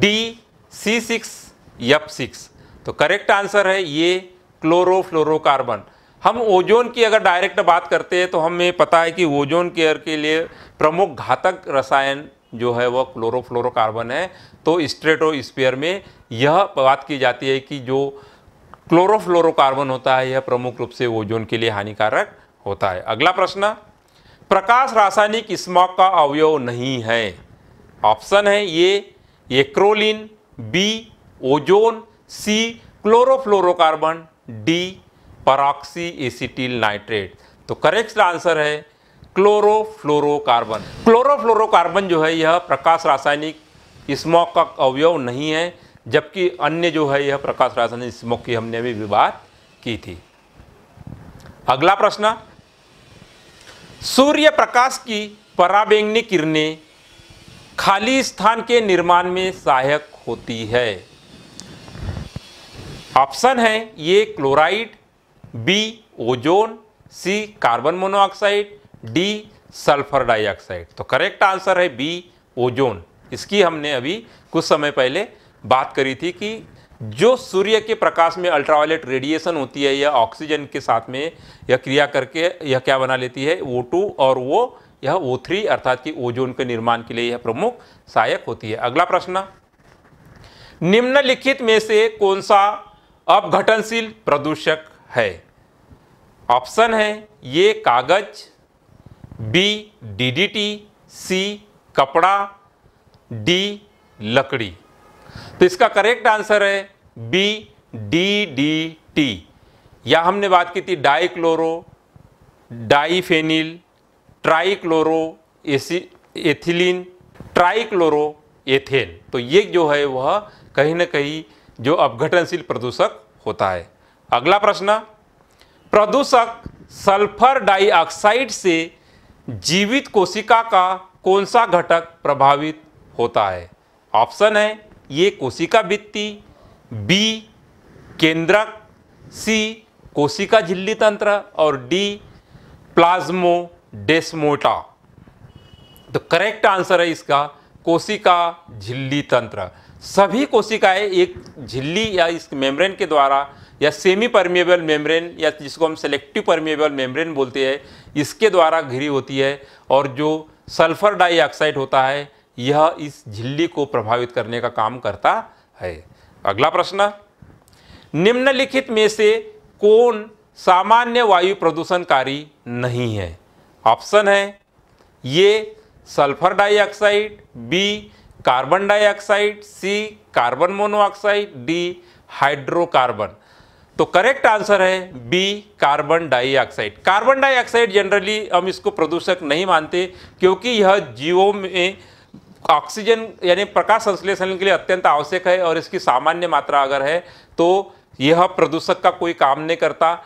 डी C6F6। तो करेक्ट आंसर है ये क्लोरोफ्लोरोकार्बन। हम ओजोन की अगर डायरेक्ट बात करते हैं तो हमें पता है कि ओजोन केयर के लिए प्रमुख घातक रसायन जो है वह क्लोरोफ्लोरोकार्बन है। तो स्ट्रेटोस्फीयर में यह बात की जाती है कि जो क्लोरोफ्लोरोकार्बन होता है यह प्रमुख रूप से ओजोन के लिए हानिकारक होता है। अगला प्रश्न, प्रकाश रासायनिक स्मॉग का अवयव नहीं है। ऑप्शन है ये acrolein, B ozone, C chlorofluorocarbon, D peroxy acetyl nitrate. तो करेक्ट आंसर है क्लोरोफ्लोरोकार्बन। क्लोरोफ्लोरोकार्बन जो है यह प्रकाश रासायनिक स्मोक का अवयव नहीं है, जबकि अन्य जो है यह प्रकाश रासायनिक स्मोक की हमने अभी बात की थी। अगला प्रश्न, सूर्य प्रकाश की पराबैंगनी किरणें खाली स्थान के निर्माण में सहायक होती है। ऑप्शन है A chloride, B ozone, C carbon monoxide, D sulphur dioxide. तो करेक्ट आंसर है बी ओजोन। इसकी हमने अभी कुछ समय पहले बात करी थी कि जो सूर्य के प्रकाश में अल्ट्रावायलेट रेडिएशन होती है यह ऑक्सीजन के साथ में यह क्रिया करके यह क्या बना लेती है, O2, और वो यह O3 अर्थात कि ओजोन के निर्माण के लिए यह प्रमुख सहायक होती है। अगला प्रश्न, निम्नलिखित में से कौन सा अपघटनशील प्रदूषक है? ऑप्शन है ये कागज, बी DDT, सी कपड़ा, डी लकड़ी। तो इसका करेक्ट आंसर है बी DDT। या हमने बात की थी dichloro, diphenyl, trichloro ethylene, trichloro ethane. तो ये जो है वह कहीं ना कहीं जो अपघटनशील प्रदूषक होता है। अगला प्रश्न, प्रदूषक सल्फर डाइऑक्साइड से जीवित कोशिका का कौन सा घटक प्रभावित होता है? ऑप्शन है ये कोशिका भित्ति, बी केंद्रक, सी कोशिका झिल्ली तंत्र, और डी प्लाज्मोडेस्मोटा। तो करेक्ट आंसर है इसका कोशिका झिल्ली तंत्र। सभी कोशिकाएं एक झिल्ली या इस मेम्ब्रेन के द्वारा या सेमी परमिएबल मेम्ब्रेन या जिसको हम सेलेक्टिव परमिएबल मेम्ब्रेन बोलते हैं इसके द्वारा घिरी होती है, और जो सल्फर डाइऑक्साइड होता है यह इस झिल्ली को प्रभावित करने का काम करता है। अगला प्रश्न, निम्नलिखित में से कौन सामान्य वायु प्रदूषणकारी नहीं है? ऑप्शन है ये sulphur dioxide, B carbon dioxide, C carbon monoxide, D hydrocarbon. तो करेक्ट आंसर है B carbon dioxide. Carbon dioxide generally हम इसको प्रदूषक नहीं मानते क्योंकि यह जीवों में ऑक्सीजन यानी प्रकाश संश्लेषण के लिए अत्यंत आवश्यक है, और इसकी सामान्य मात्रा अगर है तो यह प्रदूषक का कोई काम नहीं करता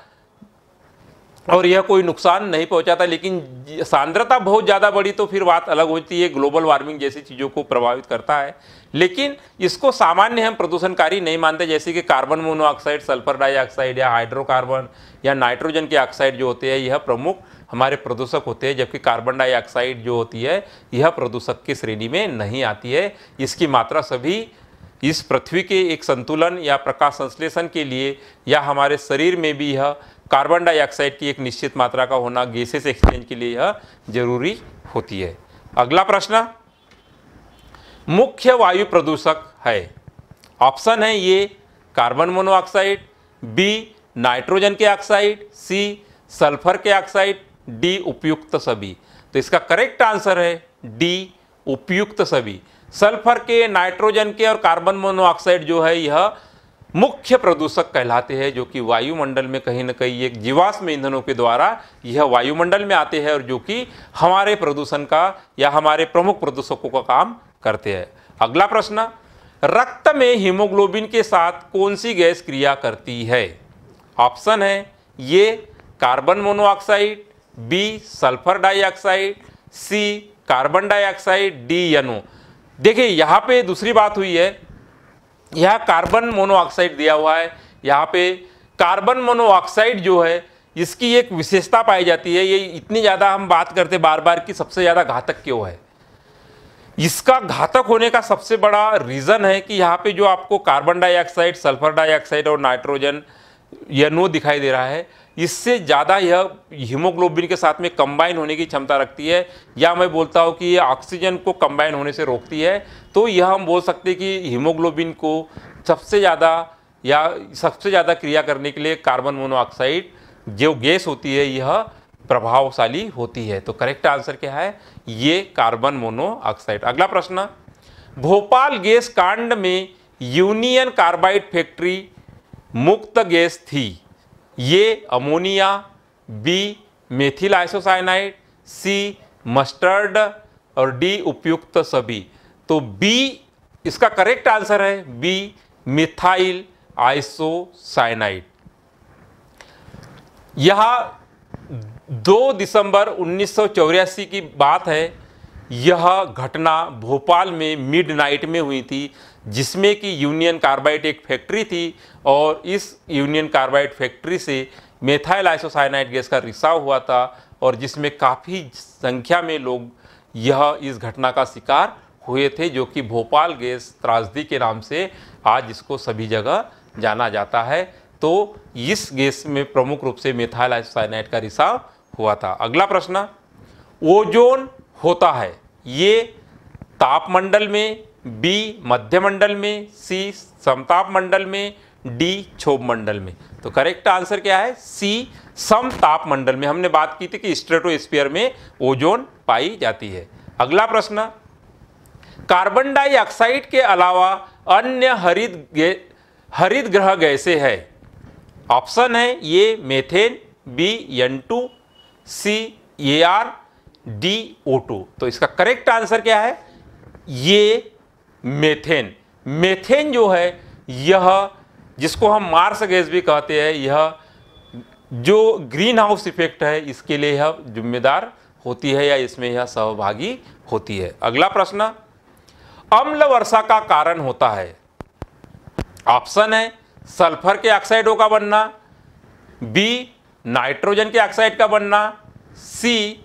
और यह कोई नुकसान नहीं पहुंचाता। लेकिन सांद्रता बहुत ज़्यादा बढ़ी तो फिर बात अलग होती है, ग्लोबल वार्मिंग जैसी चीज़ों को प्रभावित करता है। लेकिन इसको सामान्य हम प्रदूषणकारी नहीं मानते, जैसे कि कार्बन मोनोऑक्साइड, सल्फर डाइऑक्साइड या हाइड्रोकार्बन या नाइट्रोजन के ऑक्साइड जो होते हैं यह प्रमुख हमारे प्रदूषक होते हैं, जबकि कार्बन डाइऑक्साइड जो होती है यह प्रदूषक की श्रेणी में नहीं आती है। इसकी मात्रा सभी इस पृथ्वी के एक संतुलन या प्रकाश संश्लेषण के लिए या हमारे शरीर में भी यह कार्बन डाइऑक्साइड की एक निश्चित मात्रा का होना गैसेस एक्सचेंज के लिए यह जरूरी होती है। अगला प्रश्न, मुख्य वायु प्रदूषक है? ऑप्शन है ये कार्बन मोनोऑक्साइड, बी नाइट्रोजन के ऑक्साइड, सी सल्फर के ऑक्साइड, डी उपयुक्त सभी। तो इसका करेक्ट आंसर है डी उपयुक्त सभी। सल्फर के, नाइट्रोजन के और कार्बन मोनोऑक्साइड जो है यह मुख्य प्रदूषक कहलाते हैं, जो कि वायुमंडल में कहीं ना कहीं एक जीवाश्म ईंधनों के द्वारा यह वायुमंडल में आते हैं और जो कि हमारे प्रदूषण का या हमारे प्रमुख प्रदूषकों का काम करते हैं। अगला प्रश्न, रक्त में हीमोग्लोबिन के साथ कौन सी गैस क्रिया करती है? ऑप्शन है ये carbon monoxide, B sulphur dioxide, C carbon dioxide, D NO। देखिए यहाँ पे दूसरी बात हुई है, यह कार्बन मोनोऑक्साइड दिया हुआ है। यहाँ पे कार्बन मोनोऑक्साइड जो है इसकी एक विशेषता पाई जाती है, ये इतनी ज़्यादा हम बात करते बार बार कि सबसे ज़्यादा घातक क्यों है। इसका घातक होने का सबसे बड़ा रीज़न है कि यहाँ पे जो आपको कार्बन डाइऑक्साइड, सल्फर डाइऑक्साइड और नाइट्रोजन NO दिखाई दे रहा है, इससे ज़्यादा यह हीमोग्लोबिन के साथ में कंबाइन होने की क्षमता रखती है, या मैं बोलता हूँ कि ये ऑक्सीजन को कंबाइन होने से रोकती है। तो यह हम बोल सकते हैं कि हीमोग्लोबिन को सबसे ज़्यादा क्रिया करने के लिए कार्बन मोनोऑक्साइड जो गैस होती है यह प्रभावशाली होती है। तो करेक्ट आंसर क्या है? ये कार्बन मोनोऑक्साइड। अगला प्रश्न, भोपाल गैस कांड में यूनियन कार्बाइड फैक्ट्री मुक्त गैस थी? ये अमोनिया, बी मेथिल आइसोसाइनाइड, सी मस्टर्ड और डी उपयुक्त सभी। तो बी इसका करेक्ट आंसर है, बी मिथाइल आइसोसाइनाइड। यह 2 दिसंबर 1984 की बात है। यह घटना भोपाल में मिडनाइट में हुई थी, जिसमें कि यूनियन कार्बाइड एक फैक्ट्री थी और इस यूनियन कार्बाइड फैक्ट्री से मेथाइल आइसोसाइनाइड गैस का रिसाव हुआ था और जिसमें काफ़ी संख्या में लोग इस घटना का शिकार हुए थे, जो कि भोपाल गैस त्रासदी के नाम से आज इसको सभी जगह जाना जाता है। तो इस गैस में प्रमुख रूप से मेथाइल आइसोसाइनाइड का रिसाव हुआ था। अगला प्रश्न, ओजोन होता है ये तापमंडल में, बी मध्य मंडल में, सी समताप मंडल में, डी क्षोभ मंडल में। तो करेक्ट आंसर क्या है? सी समताप मंडल में। हमने बात की थी कि स्ट्रेटोस्फीयर में ओजोन पाई जाती है। अगला प्रश्न, कार्बन डाइऑक्साइड के अलावा अन्य हरित गृह गैसें है? ऑप्शन है ये मेथेन, बी N2, सी AR, डी O2। तो इसका करेक्ट आंसर क्या है? ये मेथेन। मेथेन जो है यह, जिसको हम मार्स गैस भी कहते हैं, यह जो ग्रीन हाउस इफेक्ट है इसके लिए यह जिम्मेदार होती है या इसमें यह सहभागी होती है। अगला प्रश्न, अम्ल वर्षा का कारण होता है? ऑप्शन है सल्फर के ऑक्साइडों का बनना, बी नाइट्रोजन के ऑक्साइड का बनना, सी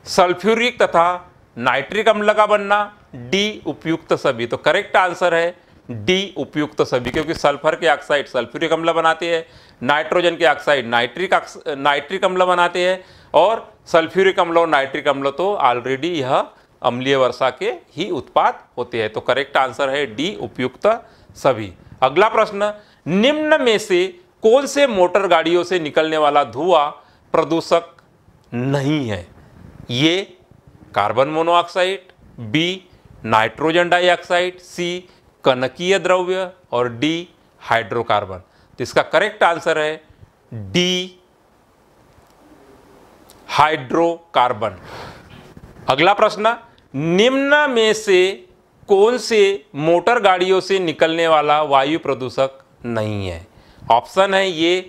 सल्फ्यूरिक तथा नाइट्रिक अम्ल का बनना, डी उपयुक्त सभी। तो करेक्ट आंसर है डी उपयुक्त सभी, क्योंकि सल्फर के ऑक्साइड सल्फ्यूरिक अम्ल बनाते हैं, नाइट्रोजन के ऑक्साइड नाइट्रिक अम्ल बनाते हैं और सल्फ्यूरिक अम्ल और नाइट्रिक अम्ल तो ऑलरेडी यह अम्लीय वर्षा के ही उत्पाद होते हैं। तो करेक्ट आंसर है डी उपयुक्त सभी। अगला प्रश्न, निम्न में से कौन से मोटर गाड़ियों से निकलने वाला धुआं प्रदूषक नहीं है? ये carbon monoxide, B nitrogen dioxide, C कनकीय द्रव्य और डी हाइड्रोकार्बन। तो इसका करेक्ट आंसर है डी हाइड्रोकार्बन। अगला प्रश्न, निम्न में से कौन से मोटर गाड़ियों से निकलने वाला वायु प्रदूषक नहीं है? ऑप्शन है ये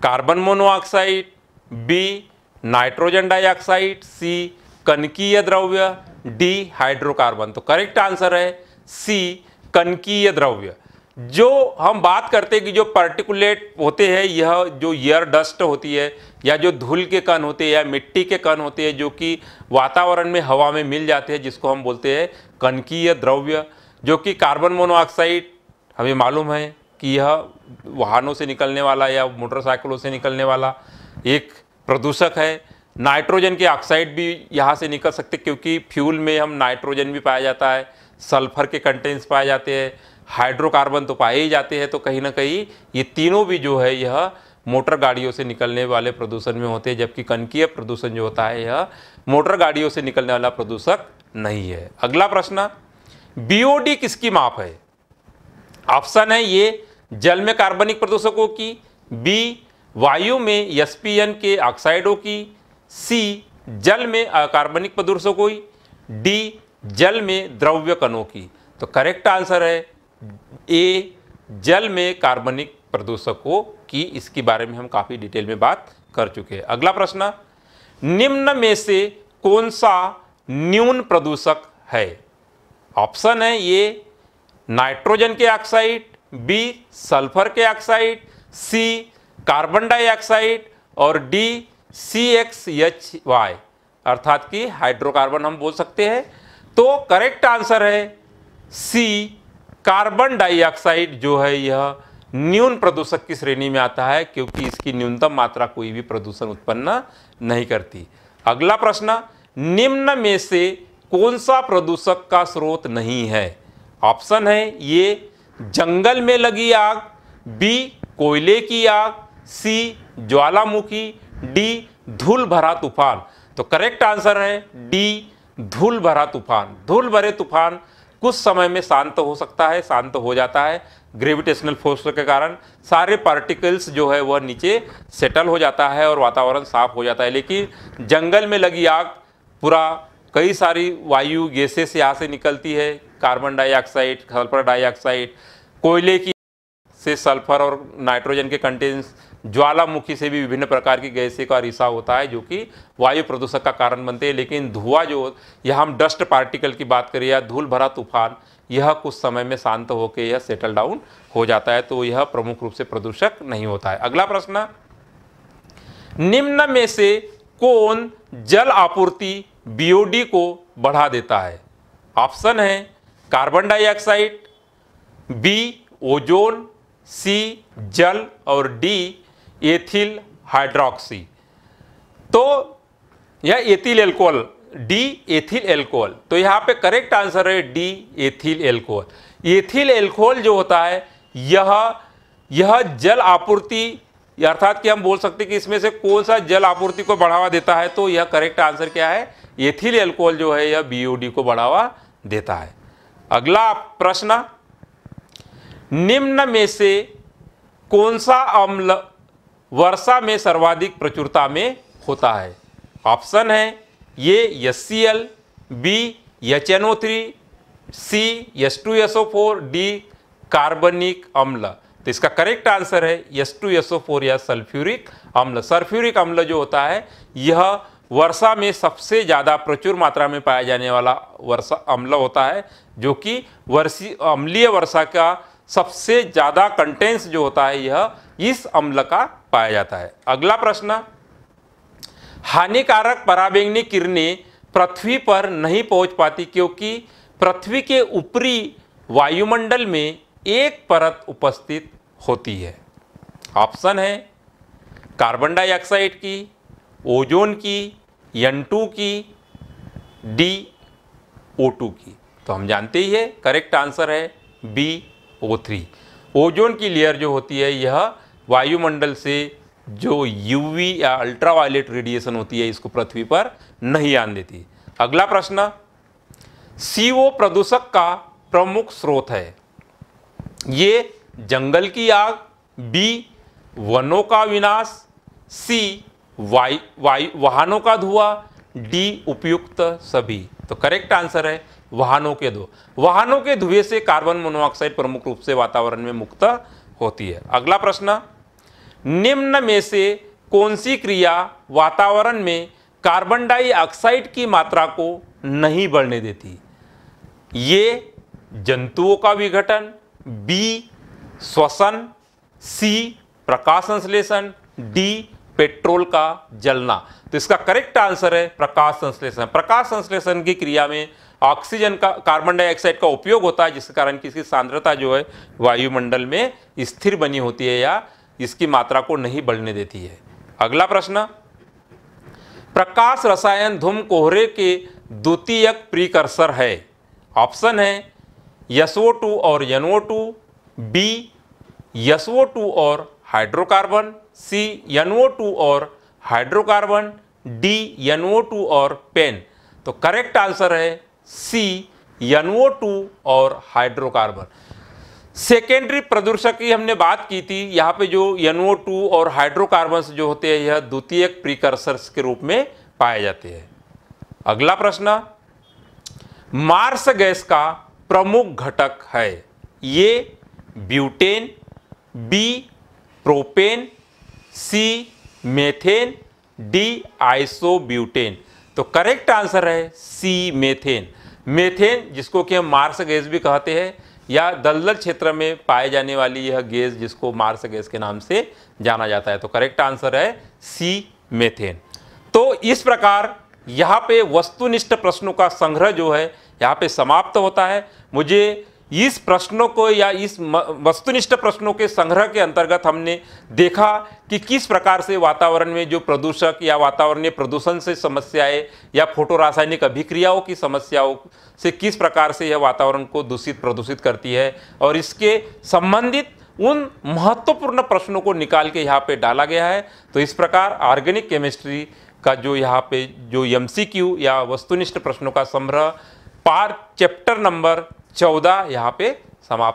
carbon monoxide, B nitrogen dioxide, C कनकीय द्रव्य, डी हाइड्रोकार्बन। तो करेक्ट आंसर है सी कनकीय द्रव्य। जो हम बात करते हैं कि जो पार्टिकुलेट होते हैं, यह जो एयर डस्ट होती है या जो धूल के कण होते हैं या मिट्टी के कण होते हैं जो कि वातावरण में हवा में मिल जाते हैं, जिसको हम बोलते हैं कनकीय द्रव्य, जो कि कार्बन मोनोऑक्साइड हमें मालूम है कि यह वाहनों से निकलने वाला या मोटरसाइकिलों से निकलने वाला एक प्रदूषक है। नाइट्रोजन के ऑक्साइड भी यहाँ से निकल सकते क्योंकि फ्यूल में हम नाइट्रोजन भी पाया जाता है, सल्फर के कंटेंट्स पाए जाते हैं, हाइड्रोकार्बन तो पाए ही जाते हैं। तो कहीं ना कहीं ये तीनों भी जो है यह मोटर गाड़ियों से निकलने वाले प्रदूषण में होते हैं, जबकि कणकीय प्रदूषण जो होता है यह मोटर गाड़ियों से निकलने वाला प्रदूषक नहीं है। अगला प्रश्न, BOD किसकी माप है? ऑप्शन है ये जल में कार्बनिक प्रदूषकों की, बी वायु में SPN के ऑक्साइडों की, सी जल में अकार्बनिक प्रदूषकों की, डी जल में द्रव्य कणों की। तो करेक्ट आंसर है ए जल में कार्बनिक प्रदूषकों की। इसके बारे में हम काफ़ी डिटेल में बात कर चुके हैं। अगला प्रश्न, निम्न में से कौन सा न्यून प्रदूषक है? ऑप्शन है ये नाइट्रोजन के ऑक्साइड, बी सल्फर के ऑक्साइड, सी कार्बन डाइऑक्साइड और डी CXHY अर्थात कि हाइड्रोकार्बन हम बोल सकते हैं। तो करेक्ट आंसर है सी कार्बन डाइऑक्साइड जो है यह न्यून प्रदूषक की श्रेणी में आता है, क्योंकि इसकी न्यूनतम मात्रा कोई भी प्रदूषण उत्पन्न नहीं करती। अगला प्रश्न, निम्न में से कौन सा प्रदूषक का स्रोत नहीं है? ऑप्शन है ये जंगल में लगी आग, बी कोयले की आग, सी ज्वालामुखी, डी धूल भरा तूफान। तो करेक्ट आंसर है डी धूल भरा तूफान। धूल भरे तूफान कुछ समय में शांत हो सकता है, शांत हो जाता है। ग्रेविटेशनल फोर्स के कारण सारे पार्टिकल्स जो है वह नीचे सेटल हो जाता है और वातावरण साफ हो जाता है। लेकिन जंगल में लगी आग, पूरा कई सारी वायु गैसेस यहाँ से निकलती है, कार्बन डाइऑक्साइड, सल्फर डाइऑक्साइड, कोयले की से सल्फर और नाइट्रोजन के कंटेंट्स, ज्वालामुखी से भी विभिन्न प्रकार की गैसें का रिसाव होता है जो कि वायु प्रदूषक का कारण बनते हैं। लेकिन धुआं जो, यह हम डस्ट पार्टिकल की बात करें या धूल भरा तूफान, यह कुछ समय में शांत होकर यह सेटल डाउन हो जाता है, तो यह प्रमुख रूप से प्रदूषक नहीं होता है। अगला प्रश्न, निम्न में से कौन जल आपूर्ति बीओडी को बढ़ा देता है? ऑप्शन है कार्बन डाइऑक्साइड, बी ओजोन, सी जल और डी एथिल हाइड्रोक्सी। तो यह ethyl alcohol, D ethyl alcohol, तो यहाँ पे करेक्ट आंसर है D ethyl alcohol. Ethyl alcohol जो होता है यह जल आपूर्ति, अर्थात कि हम बोल सकते हैं कि इसमें से कौन सा जल आपूर्ति को बढ़ावा देता है, तो यह करेक्ट आंसर क्या है? एथिल एल्कोहल जो है यह बीओडी को बढ़ावा देता है। अगला प्रश्न, निम्न में से कौन सा अम्ल वर्षा में सर्वाधिक प्रचुरता में होता है? ऑप्शन है ये HCl, बी HNO3, सी H2SO4, डी कार्बनिक अम्ल। तो इसका करेक्ट आंसर है H2SO4 या सल्फ्यूरिक अम्ल। सल्फ्यूरिक अम्ल जो होता है यह वर्षा में सबसे ज़्यादा प्रचुर मात्रा में पाया जाने वाला वर्षा अम्ल होता है, जो कि अम्लीय वर्षा का सबसे ज़्यादा कंटेंट्स जो होता है यह इस अम्ल का पाया जाता है। अगला प्रश्न, हानिकारक पराबैंगनी किरणें पृथ्वी पर नहीं पहुंच पाती क्योंकि पृथ्वी के ऊपरी वायुमंडल में एक परत उपस्थित होती है। ऑप्शन है कार्बन डाइऑक्साइड की, ओजोन की, N2 की, डी O2 की। तो हम जानते ही है करेक्ट आंसर है बी O3। ओजोन की लेयर जो होती है यह वायुमंडल से जो यूवी या अल्ट्रावायलेट रेडिएशन होती है इसको पृथ्वी पर नहीं आने देती। अगला प्रश्न, CO प्रदूषक का प्रमुख स्रोत है? ये जंगल की आग, बी वनों का विनाश, सी वाहनों का धुआं, डी उपयुक्त सभी। तो करेक्ट आंसर है वाहनों के धुएं से कार्बन मोनोऑक्साइड प्रमुख रूप से वातावरण में मुक्त होती है। अगला प्रश्न, निम्न में से कौन सी क्रिया वातावरण में कार्बन डाइऑक्साइड की मात्रा को नहीं बढ़ने देती? ये जंतुओं का विघटन, बी श्वसन, सी प्रकाश संश्लेषण, डी पेट्रोल का जलना। तो इसका करेक्ट आंसर है प्रकाश संश्लेषण। प्रकाश संश्लेषण की क्रिया में ऑक्सीजन का, कार्बन डाइऑक्साइड का उपयोग होता है, जिसके कारण किसकी सांद्रता जो है वायुमंडल में स्थिर बनी होती है या इसकी मात्रा को नहीं बढ़ने देती है। अगला प्रश्न, प्रकाश रसायन धूम कोहरे के द्वितीयक प्रीकर्सर है? ऑप्शन है SO2 और NO2, बी SO2 और हाइड्रोकार्बन, सी NO2 और हाइड्रोकार्बन, डी NO2 और पेन। तो करेक्ट आंसर है सी NO2 और हाइड्रोकार्बन। सेकेंडरी प्रदूषक की हमने बात की थी, यहाँ पे जो NO2 और हाइड्रोकार्बन्स जो होते हैं यह द्वितीयक प्रीकर्सर्स के रूप में पाए जाते हैं। अगला प्रश्न, मार्स गैस का प्रमुख घटक है? ये ब्यूटेन, बी प्रोपेन, सी मेथेन, डी आइसोब्यूटेन। तो करेक्ट आंसर है सी मेथेन। मेथेन जिसको कि हम मार्स गैस भी कहते हैं या दलदल क्षेत्र में पाए जाने वाली यह गैस जिसको मार्स गैस के नाम से जाना जाता है। तो करेक्ट आंसर है सी मेथेन। तो इस प्रकार यहाँ पे वस्तुनिष्ठ प्रश्नों का संग्रह जो है यहाँ पे समाप्त होता है। मुझे इस प्रश्नों को या इस वस्तुनिष्ठ प्रश्नों के संग्रह के अंतर्गत हमने देखा कि किस प्रकार से वातावरण में जो प्रदूषक या वातावरणीय प्रदूषण से समस्याएं या फोटो रासायनिक अभिक्रियाओं की समस्याओं से किस प्रकार से यह वातावरण को दूषित प्रदूषित करती है और इसके संबंधित उन महत्वपूर्ण प्रश्नों को निकाल के यहाँ पे डाला गया है। तो इस प्रकार ऑर्गेनिक केमिस्ट्री का जो यहाँ पे जो MCQ या वस्तुनिष्ठ प्रश्नों का संग्रह पार्ट चैप्टर नंबर 14 यहाँ पे समाप्त।